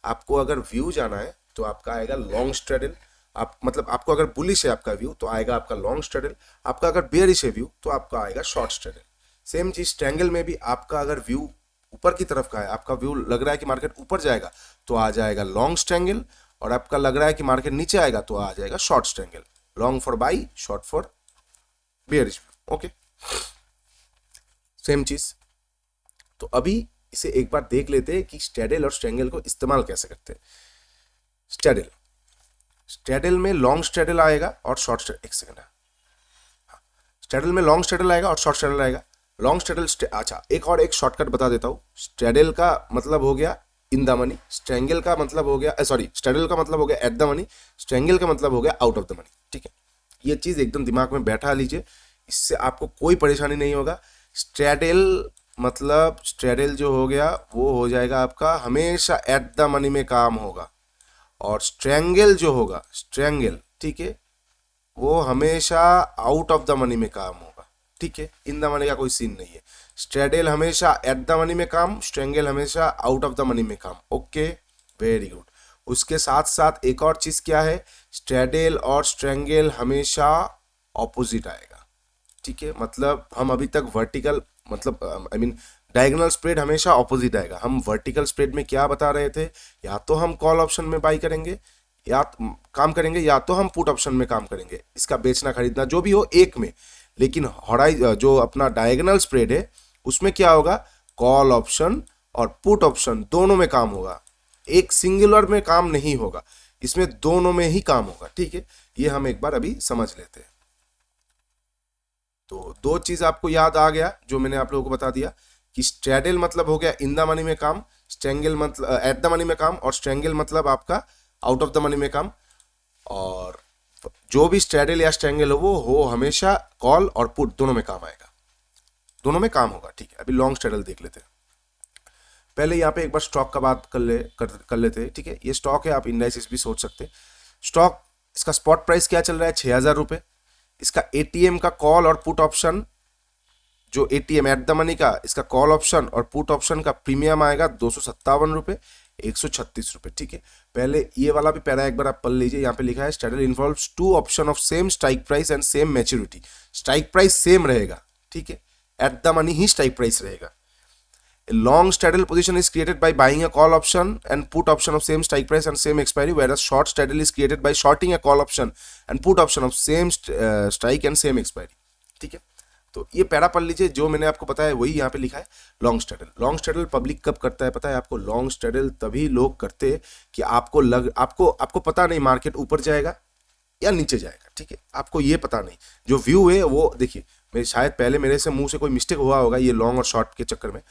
आपको अगर व्यू जाना है तो आपका आएगा लॉन्ग स्ट्रेडल। आप मतलब आपको अगर बुलिश है आपका व्यू तो आएगा आपका लॉन्ग स्ट्रेडल, आपका अगर बेयरिश है व्यू तो आपका आएगा शॉर्ट स्ट्रेडल। सेम चीज स्ट्रेंगल में भी, आपका अगर व्यू ऊपर की तरफ का है, आपका व्यू लग रहा है कि मार्केट ऊपर जाएगा तो आ जाएगा लॉन्ग स्ट्रेंगल, और आपका लग रहा है कि मार्केट नीचे आएगा तो आ जाएगा short strangle. Long for by, short for bearish, okay, same चीज। तो अभी इसे एक बार देख लेते हैं कि स्ट्रैडल और स्ट्रैंगल को इस्तेमाल कैसे करते हैं। स्ट्रैडल, स्ट्रैडल में लॉन्ग स्ट्रैडल आएगा और शॉर्ट स्ट्रैडल, एक सेकंड, स्ट्रैडल में लॉन्ग स्ट्रैडल आएगा और शॉर्ट स्ट्रैडल आएगा। लॉन्ग स्ट्रैडल, अच्छा एक शॉर्टकट बता देता हूँ। स्ट्रैडल का मतलब हो गया इन द मनी, स्ट्रैंगल का मतलब हो गया, सॉरी, स्ट्रैडल का मतलब हो गया एट द मनी, स्ट्रैंगल का मतलब हो गया आउट ऑफ द मनी। ठीक है, ये चीज एकदम दिमाग में बैठा लीजिए, इससे आपको कोई परेशानी नहीं होगा। स्ट्रैडल मतलब स्ट्रैडल जो हो गया वो हो जाएगा आपका हमेशा एट द मनी में काम होगा, और स्ट्रैंगल जो होगा, स्ट्रैंगल, ठीक है, वो हमेशा आउट ऑफ द मनी में काम होगा। ठीक है, इन द मनी का कोई सीन नहीं है। स्ट्रैडल हमेशा एट द मनी में काम, स्ट्रैंगल हमेशा आउट ऑफ द मनी में काम। Okay, very good. उसके साथ साथ एक और चीज क्या है, स्ट्रैडल और स्ट्रैंगल हमेशा ऑपोजिट आएगा। ठीक है, मतलब हम अभी तक वर्टिकल, मतलब आई मीन डायगोनल स्प्रेड हमेशा ऑपोजिट आएगा। हम वर्टिकल स्प्रेड में क्या बता रहे थे, या तो हम कॉल ऑप्शन में बाई करेंगे या काम करेंगे, या तो हम पुट ऑप्शन में काम करेंगे, इसका बेचना खरीदना जो भी हो एक में। लेकिन जो अपना डायगोनल स्प्रेड है उसमें क्या होगा, कॉल ऑप्शन और पुट ऑप्शन दोनों में काम होगा, एक सिंगुलर में काम नहीं होगा, इसमें दोनों में ही काम होगा। ठीक है, ये हम एक बार अभी समझ लेते हैं। तो दो चीज आपको याद आ गया जो मैंने आप लोगों को बता दिया कि स्ट्रैडल मतलब हो गया इन द मनी में काम, स्ट्रैंगल मतलब एट द मनी में काम, और स्ट्रैंगल मतलब आपका आउट ऑफ द मनी में काम। और जो भी स्ट्रैडल या स्ट्रैंगल हो हमेशा कॉल और पुट दोनों में काम आएगा, दोनों में काम होगा। ठीक है, अभी लॉन्ग स्ट्रैडल देख लेते हैं। पहले यहाँ पे एक बार स्टॉक का बात कर लेते हैं। ठीक है, ये स्टॉक है, आप इंडाइसिस भी सोच सकते हैं। स्टॉक, इसका स्पॉट प्राइस क्या चल रहा है, 6,000 रुपये। इसका एटीएम का कॉल और पुट ऑप्शन, जो एटीएम एट द मनी का, इसका कॉल ऑप्शन और पुट ऑप्शन का प्रीमियम आएगा 257 रुपये, 136 रुपये। ठीक है, पहले ये वाला भी पैरा एक बार आप पढ़ लीजिए। यहाँ पे लिखा है straddle involves two option of same strike price and same maturity. Strike price same रहेगा, ठीक है, एट द मनी ही स्ट्राइक प्राइस रहेगा। A long straddle position is created by buying a call option and put option of same strike price and same expiry, whereas short straddle is created by shorting a call option and put option of same strike and same expiry। ठीक है, तो ये para पढ़ लीजिए, जो मैंने आपको बताया वही यहाँ पे लिखा है। Long straddle, long straddle public कब करता है पता है आपको? लॉन्ग स्ट्रैडल तभी लोग करते हैं कि आपको पता नहीं मार्केट ऊपर जाएगा या नीचे जाएगा। ठीक है, आपको ये पता नहीं, जो व्यू है वो देखिए, मेरे शायद पहले मेरे से मुंह से कोई मिस्टेक हुआ होगा ये लॉन्ग और शॉर्ट के चक्कर में।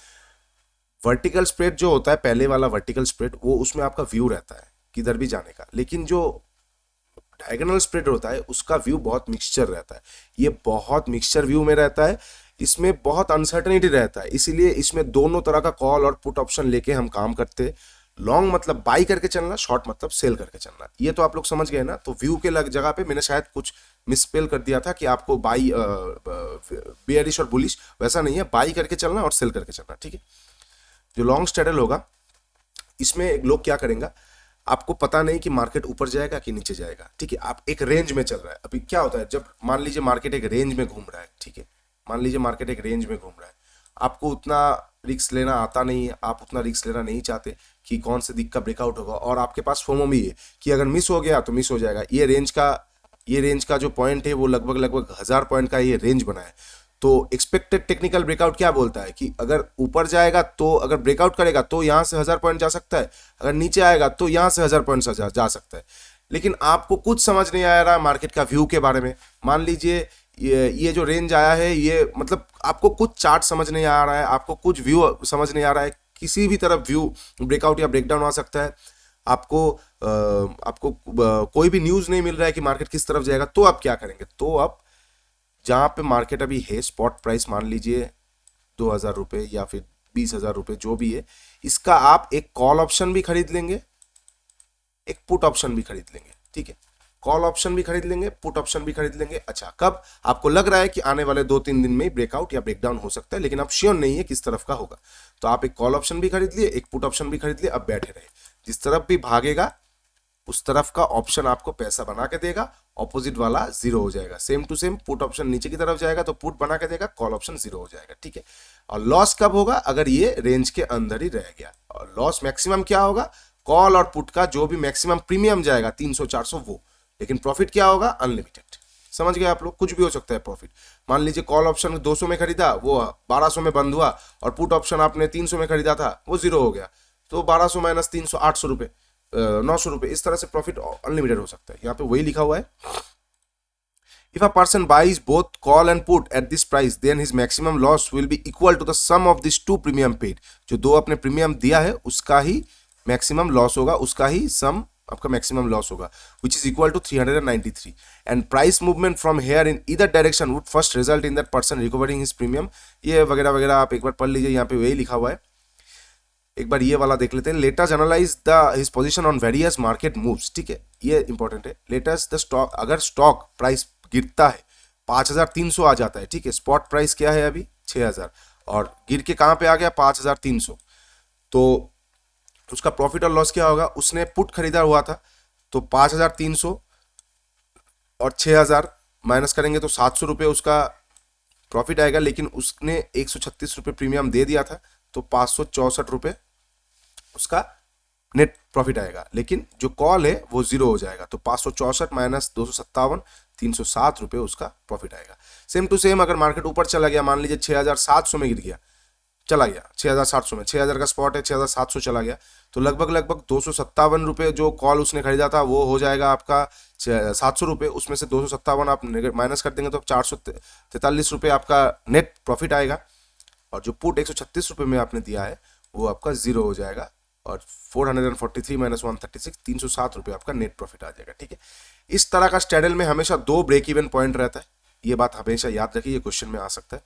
वर्टिकल स्प्रेड जो होता है, पहले वाला वर्टिकल स्प्रेड, वो उसमें आपका व्यू रहता है किधर भी जाने का, लेकिन जो डायगोनल स्प्रेड होता है उसका व्यू बहुत मिक्सचर रहता है। ये बहुत मिक्सचर व्यू में रहता है, इसमें बहुत अनसर्टेनिटी रहता है, इसीलिए इसमें दोनों तरह का कॉल और पुट ऑप्शन लेके हम काम करते हैं। लॉन्ग मतलब बाई करके चलना, शॉर्ट मतलब सेल करके चलना। ये तो आप लोग समझ गए ना। तो व्यू के जगह पे मैंने शायद कुछ मिसस्पेल कर दिया था कि आपको बाई बेयरिश और बुलिश, वैसा नहीं है, बाई करके चलना और सेल करके चलना। ठीक है, जो लॉन्ग स्ट्रैडल होगा इसमें लोग क्या करेंगे, आपको पता नहीं कि मार्केट ऊपर जाएगा कि नीचे जाएगा। ठीक है, आप एक रेंज में चल रहा है। अभी क्या होता है, जब मान लीजिए मार्केट एक रेंज में घूम रहा है, ठीक है, मान लीजिए मार्केट एक रेंज में घूम रहा है, आपको उतना रिस्क लेना आता नहीं है, आप उतना रिस्क लेना नहीं चाहते कि कौन से दिक का ब्रेकआउट होगा, और आपके पास फोमो भी है कि अगर मिस हो गया तो मिस हो जाएगा। ये रेंज का जो पॉइंट है वो लगभग 1000 पॉइंट का ये रेंज बना है। तो एक्सपेक्टेड टेक्निकल ब्रेकआउट क्या बोलता है कि अगर ऊपर जाएगा तो, अगर ब्रेकआउट करेगा तो यहाँ से 1000 पॉइंट जा सकता है, अगर नीचे आएगा तो यहाँ से 1000 पॉइंट जा सकता है। लेकिन आपको कुछ समझ नहीं आ रहा मार्केट का व्यू के बारे में। मान लीजिए ये जो रेंज आया है, ये मतलब आपको कुछ चार्ट समझ नहीं आ रहा है, आपको कुछ व्यू समझ नहीं आ रहा है, किसी भी तरफ व्यू ब्रेकआउट या ब्रेकडाउन आ सकता है, आपको कोई भी न्यूज नहीं मिल रहा है कि मार्केट किस तरफ जाएगा। तो आप क्या करेंगे, तो आप जहां पे मार्केट अभी है, स्पॉट प्राइस मान लीजिए 2000 रुपये या फिर 20,000 रुपये जो भी है, इसका आप एक कॉल ऑप्शन भी खरीद लेंगे, एक पुट ऑप्शन भी खरीद लेंगे। ठीक है, कॉल ऑप्शन भी खरीद लेंगे, पुट ऑप्शन भी खरीद लेंगे। अच्छा, कब आपको लग रहा है कि आने वाले 2-3 दिन में ब्रेकआउट या ब्रेकडाउन हो सकता है, लेकिन आप श्योर नहीं है किस तरफ का होगा, तो आप एक कॉल ऑप्शन भी खरीद लिए, एक पुट ऑप्शन भी खरीद लिए। अब बैठे रहे, जिस तरफ भी भागेगा उस तरफ का ऑप्शन आपको पैसा बना के देगा, ऑपोजिट वाला जीरो हो जाएगा। Same to same put option नीचे की तरफ जाएगा तो पुट बना के देगा, कॉल ऑप्शन जीरो हो जाएगा। ठीक है, और लॉस कब होगा, अगर ये रेंज के अंदर ही रह गया। और लॉस मैक्सिमम क्या होगा, कॉल और पुट का जो भी मैक्सिमम प्रीमियम जाएगा 300-400 वो, लेकिन प्रॉफिट क्या होगा, अनलिमिटेड। समझ गए आप लोग, कुछ भी हो सकता है प्रॉफिट। मान लीजिए कॉल ऑप्शन 200 में खरीदा, वो 1200 में बंद हुआ, और पुट ऑप्शन आपने 300 में खरीदा था, वो जीरो हो गया, तो 1200 माइनस 300 800 रुपये, 900 रुपये, इस तरह से प्रॉफिट अनलिमिटेड हो सकता है। यहाँ पे वही लिखा हुआ है, if a person buys both call and put at this price then his maximum loss will be equal to the sum of these two premium paid। जो दो आपने प्रीमियम दिया है उसका ही मैक्सिमम लॉस होगा, उसका ही सम आपका मैक्सिमम लॉस होगा, which is equal to 393 and price movement from here in either direction would first result in that person recovering his premium। ये वगैरह वगैरह आप एक बार पढ़ लीजिए, यहाँ पे वही लिखा हुआ है। एक बार ये वाला देख लेते हैं, let us analyse the his position on various market moves. ठीक है, ये इंपॉर्टेंट है। लेट अस द स्टॉक, अगर स्टॉक प्राइस गिरता है 5300 आ जाता है, ठीक है, स्पॉट प्राइस क्या है अभी 6000, और गिर के कहाँ पे आ गया 5300, तो उसका प्रॉफिट और लॉस क्या होगा, उसने पुट खरीदा हुआ था तो 5300 और 6000 माइनस करेंगे तो 700 रुपये उसका प्रॉफिट आएगा, लेकिन उसने 136 रुपये प्रीमियम दे दिया था तो 564 रुपये उसका नेट प्रॉफिट आएगा, लेकिन जो कॉल है वो जीरो हो जाएगा, तो 564 माइनस 257 307 रुपये उसका प्रॉफिट आएगा। सेम टू सेम अगर मार्केट ऊपर चला गया, मान लीजिए 6700 में गिर गया, चला गया 6700 में, 6000 का स्पॉट है, 6700 चला गया, तो लगभग 257 रुपये जो कॉल उसने खरीदा था वो हो जाएगा आपका 700 रुपये, उसमें से 257 आप माइनस कर देंगे तो 443 रुपये आपका नेट प्रॉफिट आएगा, और जो पुट 136 रुपये में आपने दिया है वो आपका जीरो हो जाएगा, और 443 माइनस 136 307 रुपये आपका नेट प्रॉफिट आ जाएगा। ठीक है, इस तरह का स्ट्रैडल में हमेशा दो ब्रेक इवन पॉइंट रहता है, ये बात हमेशा याद रखिए, ये क्वेश्चन में आ सकता है।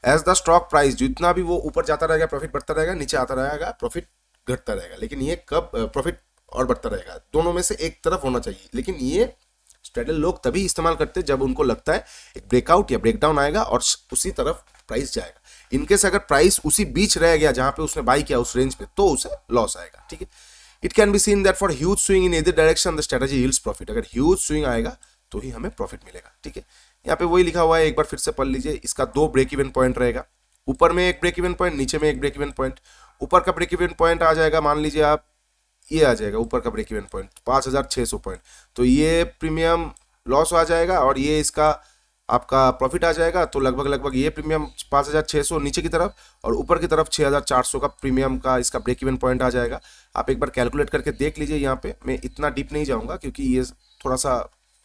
एज द स्टॉक प्राइस, जितना भी वो ऊपर जाता रहेगा प्रॉफिट बढ़ता रहेगा, नीचे आता रहेगा प्रॉफिट घटता रहेगा, लेकिन ये कब प्रॉफिट और बढ़ता रहेगा, दोनों में से एक तरफ होना चाहिए, लेकिन ये स्ट्रैडल लोग तभी इस्तेमाल करते हैं जब उनको लगता है एक ब्रेकआउट या ब्रेकडाउन आएगा और उसी तरफ प्राइस जाएगा। इनकेस अगर प्राइस उसी बीच रह गया जहां पे उसने बाई किया उस रेंज पे, तो उसे लॉस आएगा। ठीक है, it can be seen that for huge swing in either direction the strategy yields profit. अगर ह्यूज स्विंग आएगा तो ही हमें प्रॉफिट मिलेगा। ठीक है, यहाँ पे वही लिखा हुआ है, एक बार फिर से पढ़ लीजिए, इसका दो ब्रेक इवन पॉइंट रहेगा, ऊपर में एक ब्रेक इवन पॉइंट, नीचे में एक ब्रेक इवन पॉइंट। ऊपर का ब्रेक इवन पॉइंट आ जाएगा, मान लीजिए आप, ये आ जाएगा ऊपर का ब्रेक इवन पॉइंट 5600 पॉइंट, तो ये प्रीमियम लॉस आ जाएगा और ये इसका आपका प्रॉफिट आ जाएगा, तो लगभग ये प्रीमियम 5600 नीचे की तरफ और ऊपर की तरफ 6400 का प्रीमियम का इसका ब्रेक इवन पॉइंट आ जाएगा। आप एक बार कैलकुलेट करके देख लीजिए, यहाँ पे मैं इतना डीप नहीं जाऊंगा क्योंकि ये थोड़ा सा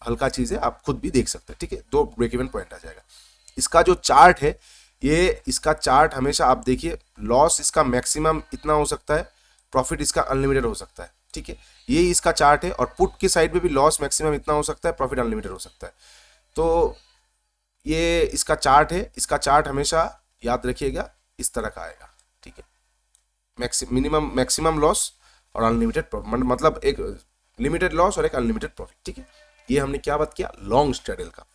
हल्का चीज़ है, आप खुद भी देख सकते हैं। ठीक है, दो ब्रेक इवन पॉइंट आ जाएगा। इसका जो चार्ट है, ये इसका चार्ट हमेशा आप देखिए, लॉस इसका मैक्सिमम इतना हो सकता है, प्रॉफिट इसका अनलिमिटेड हो सकता है। ठीक है, ये इसका चार्ट है, और पुट की साइड में भी लॉस मैक्सिमम इतना हो सकता है, प्रॉफिट अनलिमिटेड हो सकता है। तो ये इसका चार्ट है, इसका चार्ट हमेशा याद रखिएगा इस तरह का आएगा। ठीक है, मैक्सिमम लॉस और अनलिमिटेड प्रॉफिट, मतलब एक लिमिटेड लॉस और एक अनलिमिटेड प्रॉफिट। ठीक है, ये हमने क्या बात किया, लॉन्ग स्ट्रैडल का।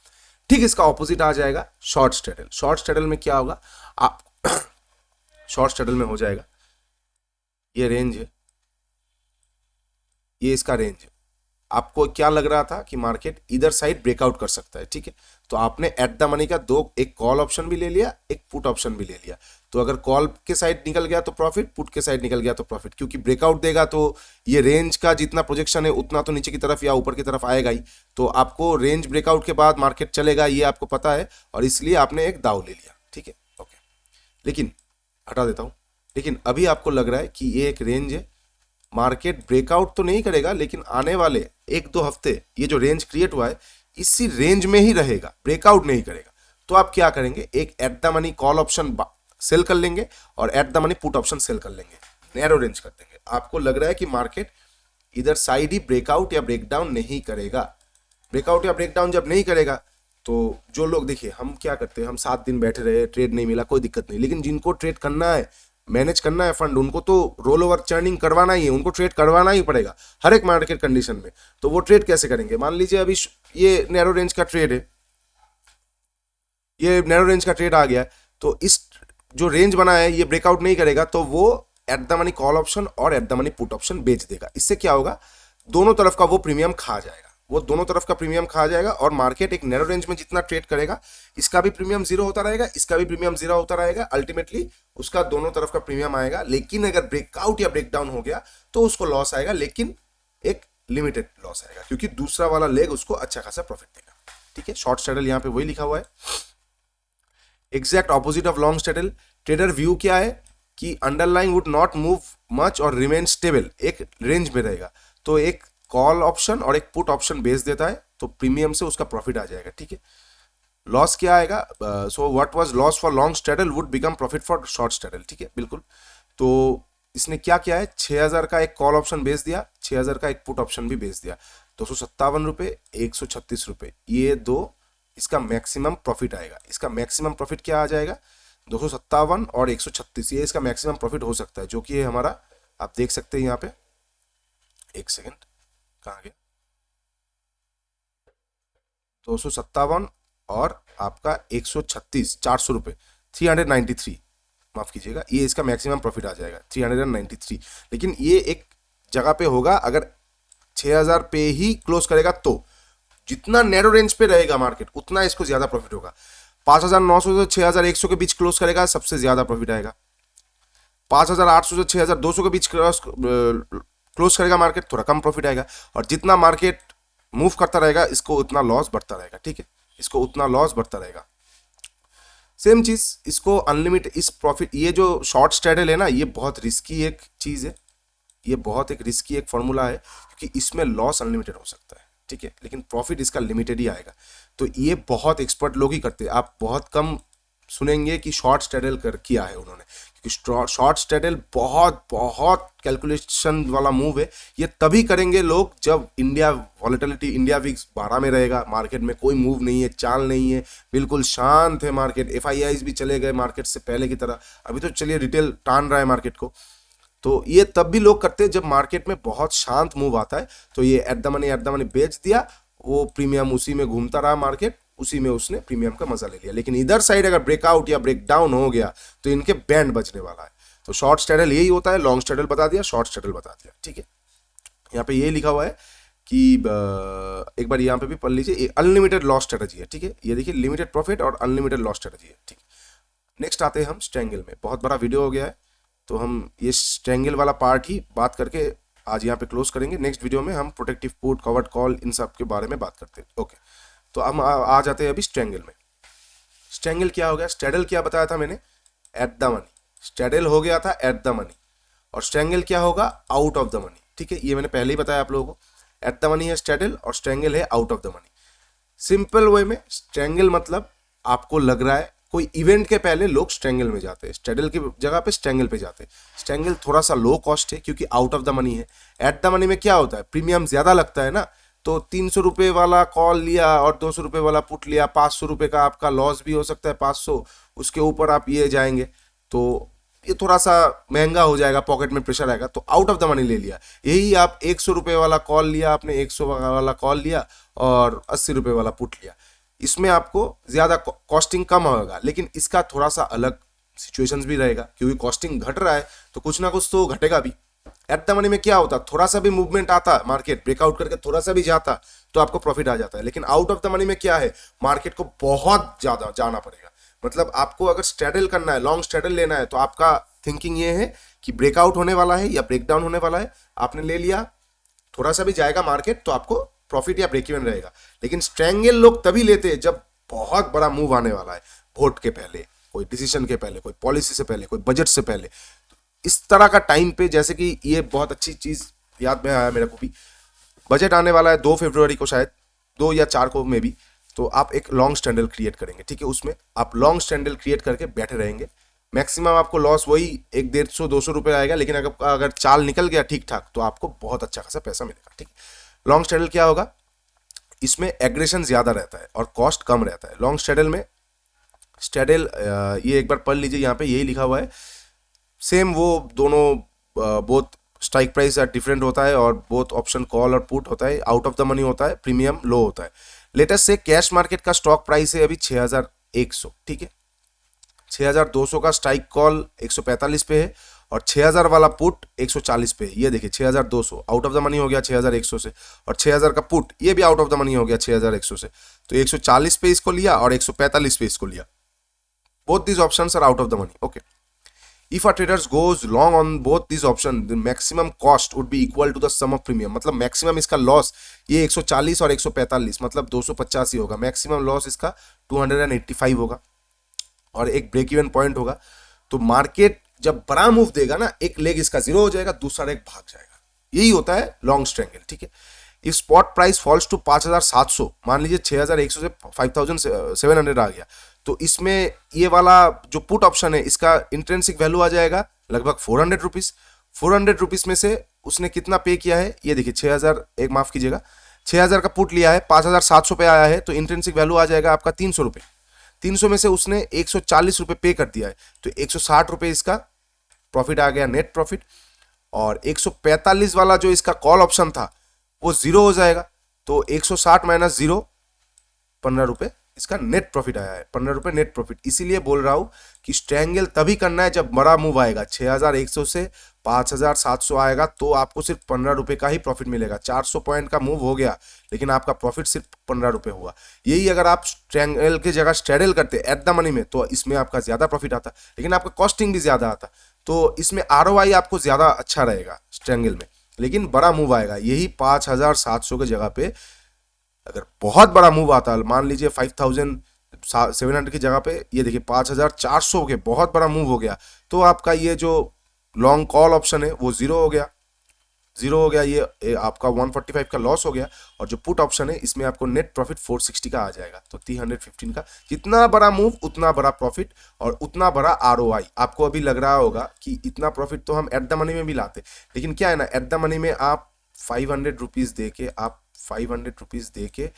ठीक, इसका ऑपोजिट आ जाएगा शॉर्ट स्ट्रैडल। शॉर्ट स्ट्रैडल में क्या होगा, आप शॉर्ट स्ट्रैडल में हो जाएगा, ये रेंज है, ये इसका रेंज है, आपको क्या लग रहा था कि मार्केट इधर साइड ब्रेकआउट कर सकता है। ठीक है, तो आपने एट द मनी का एक कॉल ऑप्शन भी ले लिया, एक पुट ऑप्शन भी ले लिया, तो अगर कॉल के साइड निकल गया तो प्रॉफिट, पुट के साइड निकल गया तो प्रॉफिट, क्योंकि ब्रेकआउट देगा तो ये रेंज का जितना प्रोजेक्शन है उतना तो नीचे की तरफ या ऊपर की तरफ आएगा ही, तो आपको रेंज ब्रेकआउट के बाद मार्केट चलेगा ये आपको पता है, और इसलिए आपने एक दाव ले लिया। ठीक है, ओके, लेकिन हटा देता हूँ, लेकिन अभी आपको लग रहा है कि ये एक रेंज है, मार्केट ब्रेकआउट तो नहीं करेगा, लेकिन आने वाले एक दो हफ्ते ये जो रेंज क्रिएट हुआ है इसी रेंज में ही रहेगा, ब्रेकआउट नहीं करेगा, तो आप क्या करेंगे, एक eight the money call option sell कर लेंगे और at the money put option sell कर लेंगे, नैरो रेंज कर देंगे। आपको लग रहा है कि मार्केट इधर साइड ही ब्रेकआउट या ब्रेकडाउन नहीं करेगा। ब्रेकआउट या ब्रेकडाउन जब नहीं करेगा तो जो लोग, देखिए हम क्या करते हैं, हम 7 दिन बैठे रहे, ट्रेड नहीं मिला, कोई दिक्कत नहीं, लेकिन जिनको ट्रेड करना है, मैनेज करना है फंड, उनको तो रोल ओवर चर्निंग करवाना ही है, उनको ट्रेड करवाना ही पड़ेगा हर एक मार्केट कंडीशन में। तो वो ट्रेड कैसे करेंगे, मान लीजिए अभी ये नैरो रेंज का ट्रेड है, ये नैरो रेंज का ट्रेड आ गया, तो इस जो रेंज बना है ये ब्रेकआउट नहीं करेगा, तो वो at the money call option और at the money put option बेच देगा। इससे क्या होगा, दोनों तरफ का वो प्रीमियम खा जाएगा, वो दोनों तरफ का प्रीमियम खा जाएगा, और मार्केट एक नैरो रेंज में जितना ट्रेड करेगा इसका भी प्रीमियम जीरो होता रहेगा, इसका भी प्रीमियम जीरो होता रहेगा, अल्टीमेटली उसका दोनों तरफ का प्रीमियम आएगा। लेकिन अगर ब्रेकआउट या ब्रेकडाउन हो गया तो उसको लॉस आएगा, लेकिन एक लिमिटेड लॉस आएगा, क्योंकि दूसरा वाला लेग उसको अच्छा खासा प्रॉफिट देगा। ठीक है। शॉर्ट स्ट्रैडल यहाँ पे वही लिखा हुआ है, exact opposite of long straddle. Trader view क्या है कि underline would not move much और रिमेन स्टेबल, एक रेंज में रहेगा। तो एक कॉल ऑप्शन और एक पुट ऑप्शन बेच देता है, तो प्रीमियम से उसका प्रॉफिट आ जाएगा, ठीक है। लॉस क्या आएगा, so what was loss for long straddle would become profit for short straddle, ठीक है, बिल्कुल। तो इसने क्या किया है, 6,000 का एक कॉल ऑप्शन बेच दिया, 6,000 का एक पुट ऑप्शन भी बेच दिया, 257 रुपये, 136 रुपये, ये दो इसका मैक्सिमम प्रॉफिट आएगा। इसका मैक्सिमम प्रॉफिट क्या आ जाएगा, 257 और 136, ये इसका मैक्सिमम प्रॉफिट हो सकता है, जो कि ये हमारा आप देख सकते हैं यहाँ पे, एक सेकेंड कहाँ गया, 257 और आपका 136, 400 रुपये, 393, माफ कीजिएगा, ये इसका मैक्सिमम प्रॉफिट आ जाएगा 393। लेकिन ये एक जगह पे होगा अगर 6,000 पे ही क्लोज करेगा, तो जितना नैरो रेंज पे रहेगा मार्केट उतना इसको ज्यादा प्रॉफिट होगा। 5,900 से 6,100 के बीच क्लोज करेगा, सबसे ज्यादा प्रॉफिट आएगा। 5,800 से 6,200 के बीच क्लोज करेगा मार्केट, थोड़ा कम प्रॉफिट आएगा। और जितना मार्केट मूव करता रहेगा इसको उतना लॉस बढ़ता रहेगा, ठीक है, इसको उतना लॉस बढ़ता रहेगा। सेम चीज इसको अनलिमिटेड, इस प्रॉफिट, ये जो शॉर्ट स्ट्रैडल है ना, ये बहुत रिस्की एक चीज है, ये बहुत एक रिस्की एक फॉर्मूला है, क्योंकि इसमें लॉस अनलिमिटेड हो सकता है, ठीक है, लेकिन प्रॉफिट इसका लिमिटेड ही आएगा। तो ये बहुत एक्सपर्ट लोग ही करते हैं, आप बहुत कम सुनेंगे कि शॉर्ट स्ट्रैडल कर किया है उन्होंने, क्योंकि शॉर्ट स्ट्रैडल बहुत बहुत कैलकुलेशन वाला मूव है। ये तभी करेंगे लोग जब इंडिया वॉलेटिलिटी, इंडिया विक्स 12 में रहेगा, मार्केट में कोई मूव नहीं है, चाल नहीं है, बिल्कुल शांत है मार्केट, एफआईआईज भी चले गए मार्केट से पहले की तरह, अभी तो चलिए रिटेल टान रहा है मार्केट को। तो ये तब भी लोग करते हैं जब मार्केट में बहुत शांत मूव आता है, तो ये एट द मनी बेच दिया, वो प्रीमियम उसी में घूमता रहा मार्केट, उसी में उसने प्रीमियम का मजा ले लिया। लेकिन इधर साइड अगर ब्रेकआउट या ब्रेक डाउन हो गया तो इनके बैंड बचने वाला है। तो शॉर्ट स्ट्रैडल यही होता है, लॉन्ग स्ट्रैडल बता दिया, शॉर्ट स्ट्रैडल बता दिया, ठीक है। यहाँ पे ये लिखा हुआ है कि एक बार यहाँ पे भी पढ़ लीजिए, अनलिमिटेड लॉस स्ट्रेटजी है, ठीक है, ये देखिए लिमिटेड प्रॉफिट और अनलिमिटेड लॉस स्ट्रेटजी है, ठीक। नेक्स्ट आते हैं हम स्ट्रैंगल में, बहुत बड़ा वीडियो हो गया है, तो हम ये स्ट्रैंगल वाला पार्ट ही बात करके आज यहाँ पे क्लोज करेंगे। नेक्स्ट वीडियो में हम प्रोटेक्टिव पुट, कवर्ड कॉल, इन सब के बारे में बात करते हैं, ओके। तो हम आ जाते हैं अभी स्ट्रैंगल में। स्ट्रैंगल क्या हो गया, स्ट्रैडल क्या बताया था मैंने, एट द मनी, स्ट्रैडल हो गया था एट द मनी, और स्ट्रैंगल क्या होगा, आउट ऑफ द मनी, ठीक है, ये मैंने पहले ही बताया आप लोगों को। एट द मनी है स्ट्रैडल और स्ट्रैंगल है out of the money. Simple way में स्ट्रैंगल मतलब आपको लग रहा है कोई इवेंट के पहले लोग स्ट्रैंगल में जाते हैं, स्ट्रैडल की जगह पे स्ट्रैंगल पे जाते हैं। स्ट्रैंगल थोड़ा सा लो कॉस्ट है क्योंकि आउट ऑफ द मनी है। एट द मनी में क्या होता है, प्रीमियम ज्यादा लगता है ना, तो 300 रुपये वाला कॉल लिया और 200 रुपये वाला पुट लिया, 500 रुपये का आपका लॉस भी हो सकता है, 500 उसके ऊपर आप ये जाएंगे तो ये थोड़ा सा महंगा हो जाएगा, पॉकेट में प्रेशर आएगा, तो आउट ऑफ द मनी ले लिया। यही आप 100 रुपये वाला कॉल लिया, आपने 100 वाला कॉल लिया और 80 रुपये वाला पुट लिया, इसमें आपको ज्यादा कॉस्टिंग कम होगा, लेकिन इसका थोड़ा सा अलग सिचुएशंस भी रहेगा, क्योंकि कॉस्टिंग घट रहा है तो कुछ ना कुछ तो घटेगा भी। एट द मनी में क्या होता, थोड़ा सा भी मूवमेंट आता, मार्केट ब्रेकआउट करके थोड़ा सा भी जाता तो आपको प्रॉफिट आ जाता है। लेकिन आउट ऑफ द मनी में क्या है, मार्केट को बहुत ज्यादा जाना पड़ेगा। मतलब आपको अगर स्ट्रैडल करना है, लॉन्ग स्ट्रैडल लेना है, तो आपका थिंकिंग ये है कि ब्रेकआउट होने वाला है या ब्रेकडाउन होने वाला है, आपने ले लिया, थोड़ा सा भी जाएगा मार्केट तो आपको प्रॉफिट या ब्रेक इवन रहेगा। लेकिन स्ट्रैंगल लोग तभी लेते हैं जब बहुत बड़ा मूव आने वाला है, वोट के पहले, कोई डिसीजन के पहले, कोई पॉलिसी से पहले, कोई बजट से पहले, इस तरह का टाइम पे। जैसे कि ये बहुत अच्छी चीज याद में आया मेरे को भी, बजट आने वाला है 2 फरवरी को, शायद 2 या 4 को में भी, तो आप एक लॉन्ग स्टैंडल क्रिएट करेंगे, ठीक है, उसमें आप लॉन्ग स्टैंडल क्रिएट करके बैठे रहेंगे। मैक्सिमम आपको लॉस वही 100-150-200 रुपये आएगा, लेकिन अगर चाल निकल गया ठीक ठाक तो आपको बहुत अच्छा खासा पैसा मिलेगा, ठीक। लॉन्ग स्टैंडल क्या होगा, इसमें एग्रेशन ज्यादा रहता है और कॉस्ट कम रहता है। लॉन्ग स्टैंडल में स्टैंडल ये एक बार पढ़ लीजिए, यहाँ पे यही लिखा हुआ है, सेम वो दोनों बोथ स्ट्राइक प्राइस डिफरेंट होता है और बोथ ऑप्शन कॉल और पुट होता है, आउट ऑफ द मनी होता है, प्रीमियम लो होता है। लेटेस्ट से कैश मार्केट का स्टॉक प्राइस है अभी 6,100, ठीक है, 6,200 का स्ट्राइक कॉल 145 पे है और 6,000 वाला पुट 140 पे है। ये देखिए 6,200 आउट ऑफ द मनी हो गया 6,100 से, और 6,000 का पुट ये भी आउट ऑफ द मनी हो गया 6,100 से, तो 140 पे इसको लिया और 145 पे इसको लिया। Both these options are out of the money, okay. If a traders goes long on both this option the maximum cost would be equal to the sum of premium, मतलब मैक्सिमम इसका लॉस ये 140 और 145 मतलब 250 ही होगा, maximum loss इसका 285 होगा और एक ब्रेक इवन पॉइंट होगा। तो मार्केट जब बड़ा मूव देगा ना, एक लेग इसका जीरो हो जाएगा, दूसरा लेग भाग जाएगा, यही होता है लॉन्ग स्ट्रैंगल, ठीक है। If spot price falls to 5700, मान लीजिए 6100 से 5700 आ गया, तो इसमें ये वाला जो पुट ऑप्शन है इसका इंट्रिंसिक वैल्यू आ जाएगा लगभग 400 रुपीज। 400 रुपीज में से उसने कितना पे किया है, ये देखिए 6000, एक माफ कीजिएगा 6000 का पुट लिया है, 5700 पे आया है, तो इंट्रिंसिक वैल्यू आ जाएगा आपका 300 रुपये। 300 में से उसने 140 रुपये पे कर दिया है, तो 160 रुपये इसका प्रॉफिट आ गया, नेट प्रॉफिट। और 145 वाला जो इसका कॉल ऑप्शन था वो जीरो हो जाएगा, तो 160 माइनस जीरो 15 रुपये इसका नेट प्रॉफिट आया है, 15 रुपये नेट प्रॉफिट। इसीलिए बोल रहा हूं कि स्ट्रैंगल तभी करना है जब बड़ा मूव आएगा, 6100 से 5700 आएगा तो आपको सिर्फ 15 रुपये का ही प्रॉफिट मिलेगा। 400 पॉइंट का मूव हो गया लेकिन आपका प्रॉफिट सिर्फ 15 रुपये हुआ। यही अगर आप स्ट्रैंगल की जगह स्ट्रैडल करते एट द मनी में तो इसमें आपका ज्यादा प्रॉफिट आता, लेकिन आपका कॉस्टिंग भी ज्यादा आता, तो इसमें ROI आपको ज्यादा अच्छा रहेगा स्ट्रैंगल में, लेकिन बड़ा मूव आएगा। यही 5700 की जगह पे अगर बहुत बड़ा मूव आता है, मान लीजिए 5700 की जगह पे ये देखिए 5400 के बहुत बड़ा मूव हो गया, तो आपका ये जो लॉन्ग कॉल ऑप्शन है वो जीरो हो गया, ये आपका 145 का लॉस हो गया। और जो पुट ऑप्शन है इसमें आपको नेट प्रॉफिट 460 का आ जाएगा, तो 315 का। जितना बड़ा मूव उतना बड़ा प्रॉफिट और उतना बड़ा ROI। आपको अभी लग रहा होगा कि इतना प्रॉफिट तो हम एट द मनी में भी लाते, लेकिन क्या है ना, एट द मनी में आप 500 रुपीज दे के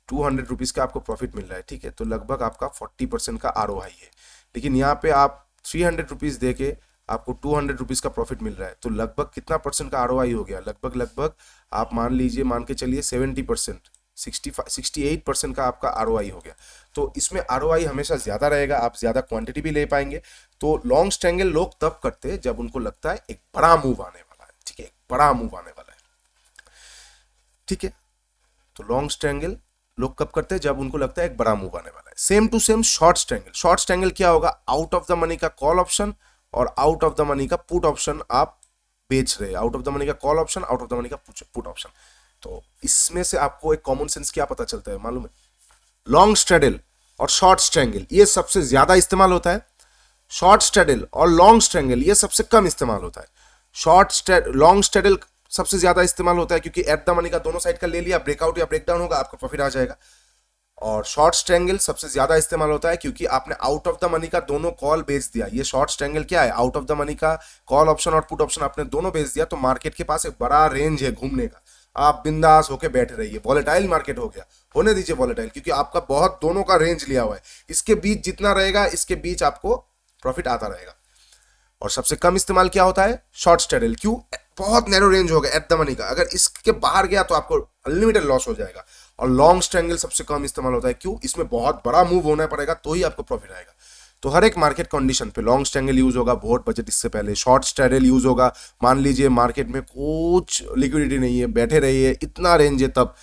200 रुपीज का आपको प्रॉफिट मिल रहा है, ठीक है, तो लगभग आपका 40% का ROI है। लेकिन यहाँ पे आप 300 रुपीज दे के आपको 200 रुपीज का प्रॉफिट मिल रहा है, तो लगभग कितना परसेंट का ROI हो गया, लगभग आप मान के चलिए 70%, 68% का आपका ROI हो गया। तो इसमें ROI हमेशा ज्यादा रहेगा, आप ज्यादा क्वांटिटी भी ले पाएंगे। तो लॉन्ग स्ट्रैंगल लोग तब करते हैं जब उनको लगता है एक बड़ा मूव आने वाला है, ठीक है, एक बड़ा मूव आने वाला है, ठीक है। तो लॉन्ग स्ट्रैंगल लोग कब करते हैं, जब उनको लगता है एक बड़ा मूव आने वाला है। Same to same short strangle. Short strangle क्या होगा, आउट ऑफ द मनी का कॉल ऑप्शन और आउट ऑफ द मनी का पुट ऑप्शन आप बेच रहे हैं, आउट ऑफ द मनी का call option, out of the money का पुट ऑप्शन। तो इसमें से आपको एक कॉमन सेंस क्या पता चलता है मालूम है, लॉन्ग स्ट्रैडल और शॉर्ट स्ट्रैंगल ये सबसे ज्यादा इस्तेमाल होता है, शॉर्ट स्ट्रैडल और लॉन्ग स्ट्रैंगल ये सबसे कम इस्तेमाल होता है। लॉन्ग स्ट्रैडल सबसे ज्यादा इस्तेमाल होता है क्योंकि एट द मनी का दोनों साइड का ले लिया, ब्रेकआउट या ब्रेकडाउन होगा, आपको प्रॉफिट आ जाएगा। और शॉर्ट स्ट्रैंगल सबसे ज्यादा इस्तेमाल होता है क्योंकि आपने आउट ऑफ द मनी का दोनों कॉल बेच दिया। ये शॉर्ट स्ट्रैंगल क्या है, आउट ऑफ द मनी का कॉल ऑप्शन और पुट ऑप्शन आपने दोनों बेच दिया, तो मार्केट के पास एक बड़ा रेंज है घूमने का, आप बिंदास होके बैठे रहिए। वॉलेटाइल मार्केट हो गया, होने दीजिए वॉलेटाइल, क्योंकि आपका बहुत दोनों का रेंज लिया हुआ है, इसके बीच जितना रहेगा इसके बीच आपको प्रॉफिट आता रहेगा। और सबसे कम इस्तेमाल क्या होता है, शॉर्ट स्ट्रैडल। क्यों, बहुत नैरो रेंज होगा एट द मनी का, अगर इसके बाहर गया तो आपको अनलिमिटेड लॉस हो जाएगा। और लॉन्ग स्ट्रैंगल सबसे कम इस्तेमाल होता है, क्यों, इसमें बहुत बड़ा मूव होना पड़ेगा तो ही आपको प्रॉफिट आएगा। तो हर एक मार्केट कंडीशन पे लॉन्ग स्ट्रैंगल यूज होगा, बहुत बजट इससे पहले शॉर्ट स्ट्रैडल यूज होगा। मान लीजिए मार्केट में कुछ लिक्विडिटी नहीं है, बैठे रहिए, इतना रेंज है तब,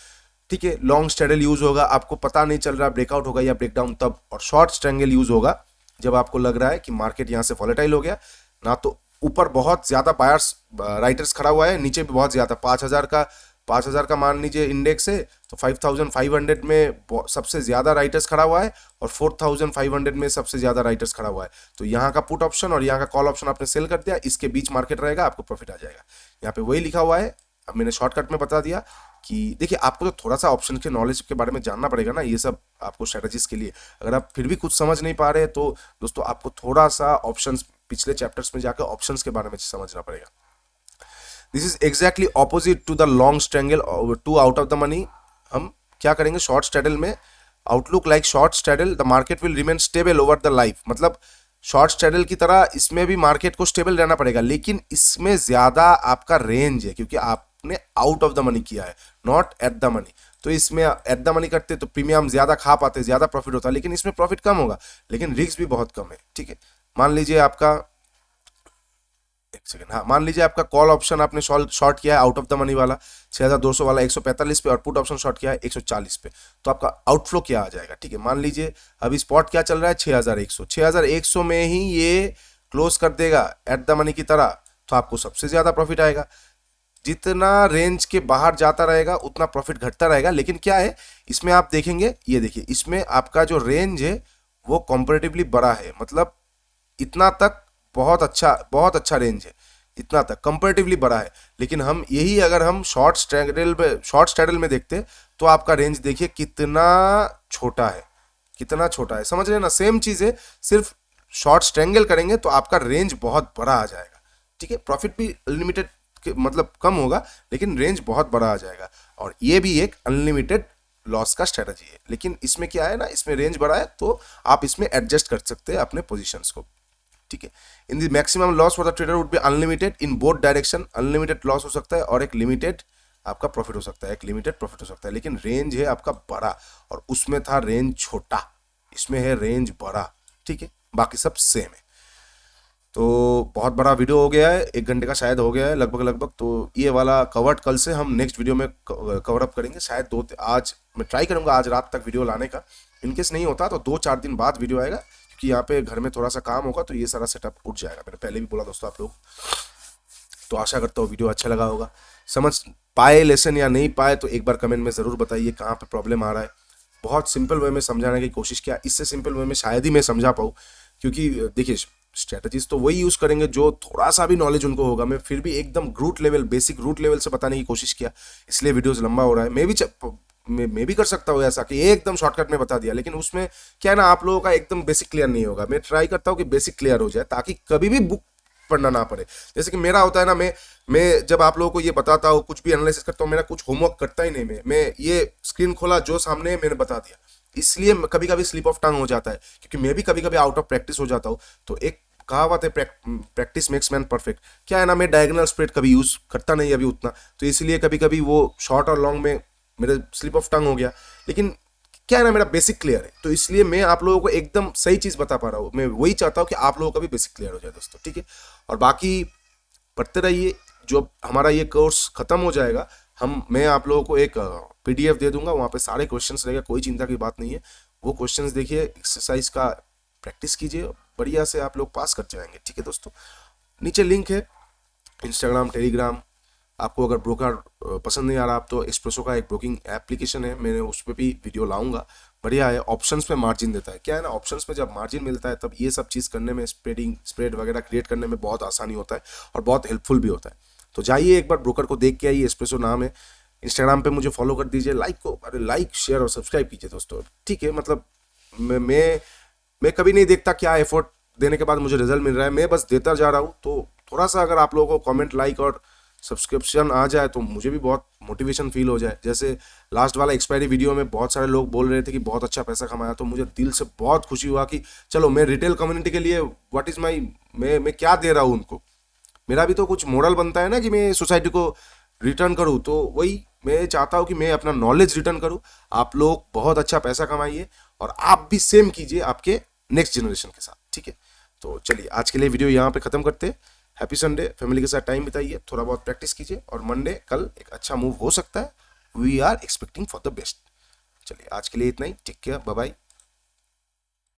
ठीक है, लॉन्ग स्ट्रैडल यूज होगा, आपको पता नहीं चल रहा ब्रेकआउट होगा या ब्रेकडाउन तब। और शॉर्ट स्ट्रैंगल यूज होगा जब आपको लग रहा है कि मार्केट यहाँ से वॉलेटाइल हो गया ना, तो ऊपर बहुत ज्यादा बायर्स राइटर्स खड़ा हुआ है, नीचे भी बहुत ज्यादा 5000 का मान लीजिए इंडेक्स है, तो 5500 में सबसे ज्यादा राइटर्स खड़ा हुआ है और 4500 में सबसे ज्यादा राइटर्स खड़ा हुआ है। तो यहाँ का पुट ऑप्शन और यहाँ का कॉल ऑप्शन आपने सेल कर दिया, इसके बीच मार्केट रहेगा, आपको प्रॉफिट आ जाएगा। यहाँ पे वही लिखा हुआ है, अब मैंने शॉर्टकट में बता दिया कि देखिए आपको तो थोड़ा सा ऑप्शन के नॉलेज के बारे में जानना पड़ेगा ना, ये सब आपको स्ट्रेटजीज के लिए। अगर आप फिर भी कुछ समझ नहीं पा रहे तो दोस्तों आपको थोड़ा सा ऑप्शंस पिछले चैप्टर्स में जाकर ऑप्शंस के बारे में समझना पड़ेगा। This is exactly opposite to the long strangle to out of the money. हम क्या करेंगे शॉर्ट स्ट्रैडल में, outlook like short straddle, the market will remain stable over the life. मतलब शॉर्ट स्ट्रैडल की तरह इसमें भी मार्केट को स्टेबल रहना पड़ेगा, लेकिन इसमें ज्यादा आपका रेंज है क्योंकि आपने आउट ऑफ द मनी किया है, नॉट एट द मनी। तो इसमें एट द मनी करते तो प्रीमियम ज्यादा खा पाते, ज्यादा प्रॉफिट होता, लेकिन इसमें प्रॉफिट कम होगा, लेकिन रिस्क भी बहुत कम है, ठीक है। मान लीजिए आपका एक सेकंड, हाँ, मान लीजिए आपका कॉल ऑप्शन आपने शॉर्ट किया है आउट ऑफ द मनी वाला 6200 वाला 145 पे, और पुट ऑप्शन शॉर्ट किया है 140 पे, तो आपका आउटफ्लो क्या आ जाएगा, ठीक है। मान लीजिए अभी स्पॉट क्या चल रहा है 6100 में ही ये क्लोज कर देगा एट द मनी की तरह तो आपको सबसे ज़्यादा प्रॉफिट आएगा। जितना रेंज के बाहर जाता रहेगा उतना प्रॉफिट घटता रहेगा। लेकिन क्या है इसमें आप देखेंगे, ये देखिए इसमें आपका जो रेंज है वो कंपैरेटिवली बड़ा है, मतलब इतना तक बहुत अच्छा रेंज है, इतना तक कंपैरेटिवली बड़ा है। लेकिन हम यही अगर हम शॉर्ट स्ट्रैडल में देखते तो आपका रेंज देखिए कितना छोटा है, कितना छोटा है, समझ रहे हैं ना। सेम चीज़ है, सिर्फ शॉर्ट स्ट्रैंगल करेंगे तो आपका रेंज बहुत बड़ा आ जाएगा, ठीक है। प्रॉफिट भी अनलिमिटेड मतलब कम होगा लेकिन रेंज बहुत बड़ा आ जाएगा। और ये भी एक अनलिमिटेड लॉस का स्ट्रेटजी है। लेकिन इसमें क्या है ना, इसमें रेंज बड़ा है तो आप इसमें एडजस्ट कर सकते हैं अपने पोजीशंस को, ठीक है। In the maximum loss for the trader would be unlimited in both direction. Unlimited loss हो सकता है और एक लिमिटेड आपका प्रॉफिट हो सकता है, एक लिमिटेड प्रॉफिट हो सकता है। लेकिन रेंज है आपका बड़ा और उसमें था रेंज छोटा, इसमें है रेंज बड़ा, ठीक है। बाकी सब सेम है। तो बहुत बड़ा वीडियो हो गया है, 1 घंटे का शायद हो गया है लगभग। तो ये वाला कवर्ड कल से हम नेक्स्ट वीडियो में कवर अप करेंगे। शायद आज मैं ट्राई करूंगा आज रात तक वीडियो लाने का। इनकेस नहीं होता तो 2-4 दिन बाद वीडियो आएगा, क्योंकि यहाँ पे घर में थोड़ा सा काम होगा तो ये सारा सेटअप उठ जाएगा। मैंने पहले भी बोला दोस्तों आप लोग। तो आशा करता हूँ वीडियो अच्छा लगा होगा। समझ पाए लेसन या नहीं पाए तो एक बार कमेंट में ज़रूर बताइए कहाँ पे प्रॉब्लम आ रहा है। बहुत सिंपल वे में समझाने की कोशिश किया, इससे सिंपल वे में शायद ही मैं समझा पाऊँ, क्योंकि देखिए स्ट्रेटजीज तो वही यूज़ करेंगे जो थोड़ा सा भी नॉलेज उनको होगा। मैं फिर भी एकदम root level, basic root level से बताने की कोशिश किया, इसलिए वीडियोस लंबा हो रहा है। मैं भी कर सकता हूँ ऐसा कि एकदम शॉर्टकट में बता दिया, लेकिन उसमें क्या है ना, आप लोगों का एकदम बेसिक क्लियर नहीं होगा। मैं ट्राई करता हूँ कि बेसिक क्लियर हो जाए ताकि कभी भी बुक पढ़ना ना पड़े। जैसे कि मेरा होता है ना, मैं जब आप लोगों को ये बताता हूँ, कुछ भी एनालिसिस करता हूँ, मेरा कुछ होमवर्क करता ही नहीं। मैं ये स्क्रीन खोला, जो सामने है मैंने बता दिया। इसलिए कभी कभी स्लिप ऑफ टंग हो जाता है, क्योंकि मैं भी कभी कभी आउट ऑफ प्रैक्टिस हो जाता हूँ। तो एक कहावत है, प्रैक्टिस मेक्स मैन परफेक्ट। क्या है ना, मैं डायगोनल स्प्रेड कभी यूज करता नहीं अभी उतना, तो इसलिए कभी कभी वो शॉर्ट और लॉन्ग में मेरे स्लिप ऑफ टंग हो गया। लेकिन क्या है ना, मेरा बेसिक क्लियर है, तो इसलिए मैं आप लोगों को एकदम सही चीज़ बता पा रहा हूँ। मैं वही चाहता हूँ कि आप लोगों का भी बेसिक क्लियर हो जाए दोस्तों, ठीक है। और बाकी पढ़ते रहिए। जो हमारा ये कोर्स खत्म हो जाएगा, मैं आप लोगों को एक PDF दे दूंगा, वहाँ पे सारे क्वेश्चंस रहेगा, कोई चिंता की बात नहीं है। वो क्वेश्चंस देखिए, एक्सरसाइज का प्रैक्टिस कीजिए, बढ़िया से आप लोग पास कर जाएंगे, ठीक है दोस्तों। नीचे लिंक है इंस्टाग्राम, टेलीग्राम। आपको अगर ब्रोकर पसंद नहीं आ रहा, आप तो एस्प्रेसो का एक ब्रोकिंग एप्लीकेशन है, मैंने उस पर भी वीडियो लाऊंगा, बढ़िया है। ऑप्शंस पे मार्जिन देता है। क्या है ना, ऑप्शंस पे जब मार्जिन मिलता है तब ये सब चीज़ करने में, स्प्रेड वगैरह क्रिएट करने में बहुत आसानी होता है और बहुत हेल्पफुल भी होता है। तो जाइए एक बार ब्रोकर को देख के आइए, एस्प्रेसो नाम है। इंस्टाग्राम पे मुझे फॉलो कर दीजिए, लाइक शेयर और सब्सक्राइब कीजिए दोस्तों, ठीक है। मतलब मैं कभी नहीं देखता क्या एफर्ट देने के बाद मुझे रिजल्ट मिल रहा है, मैं बस देता जा रहा हूँ। तो थोड़ा सा अगर आप लोगों को कमेंट, लाइक और सब्सक्रिप्शन आ जाए तो मुझे भी बहुत मोटिवेशन फील हो जाए। जैसे लास्ट वाला एक्सपायरी वीडियो में बहुत सारे लोग बोल रहे थे कि बहुत अच्छा पैसा कमाया, तो मुझे दिल से बहुत खुशी हुआ कि चलो मैं रिटेल कम्युनिटी के लिए व्हाट इज़ माई, मैं क्या दे रहा हूँ उनको। मेरा भी तो कुछ मॉडल बनता है ना कि मैं सोसाइटी को रिटर्न करूँ। तो वही मैं चाहता हूँ कि मैं अपना नॉलेज रिटर्न करूँ, आप लोग बहुत अच्छा पैसा कमाइए और आप भी सेम कीजिए आपके नेक्स्ट जनरेशन के साथ, ठीक है। तो चलिए आज के लिए वीडियो यहाँ पे ख़त्म करते हैं। हैप्पी संडे, फैमिली के साथ टाइम बिताइए, थोड़ा बहुत प्रैक्टिस कीजिए और मंडे कल एक अच्छा मूव हो सकता है। We are expecting for the best. चलिए आज के लिए इतना ही, टेक केयर, बाय बाय।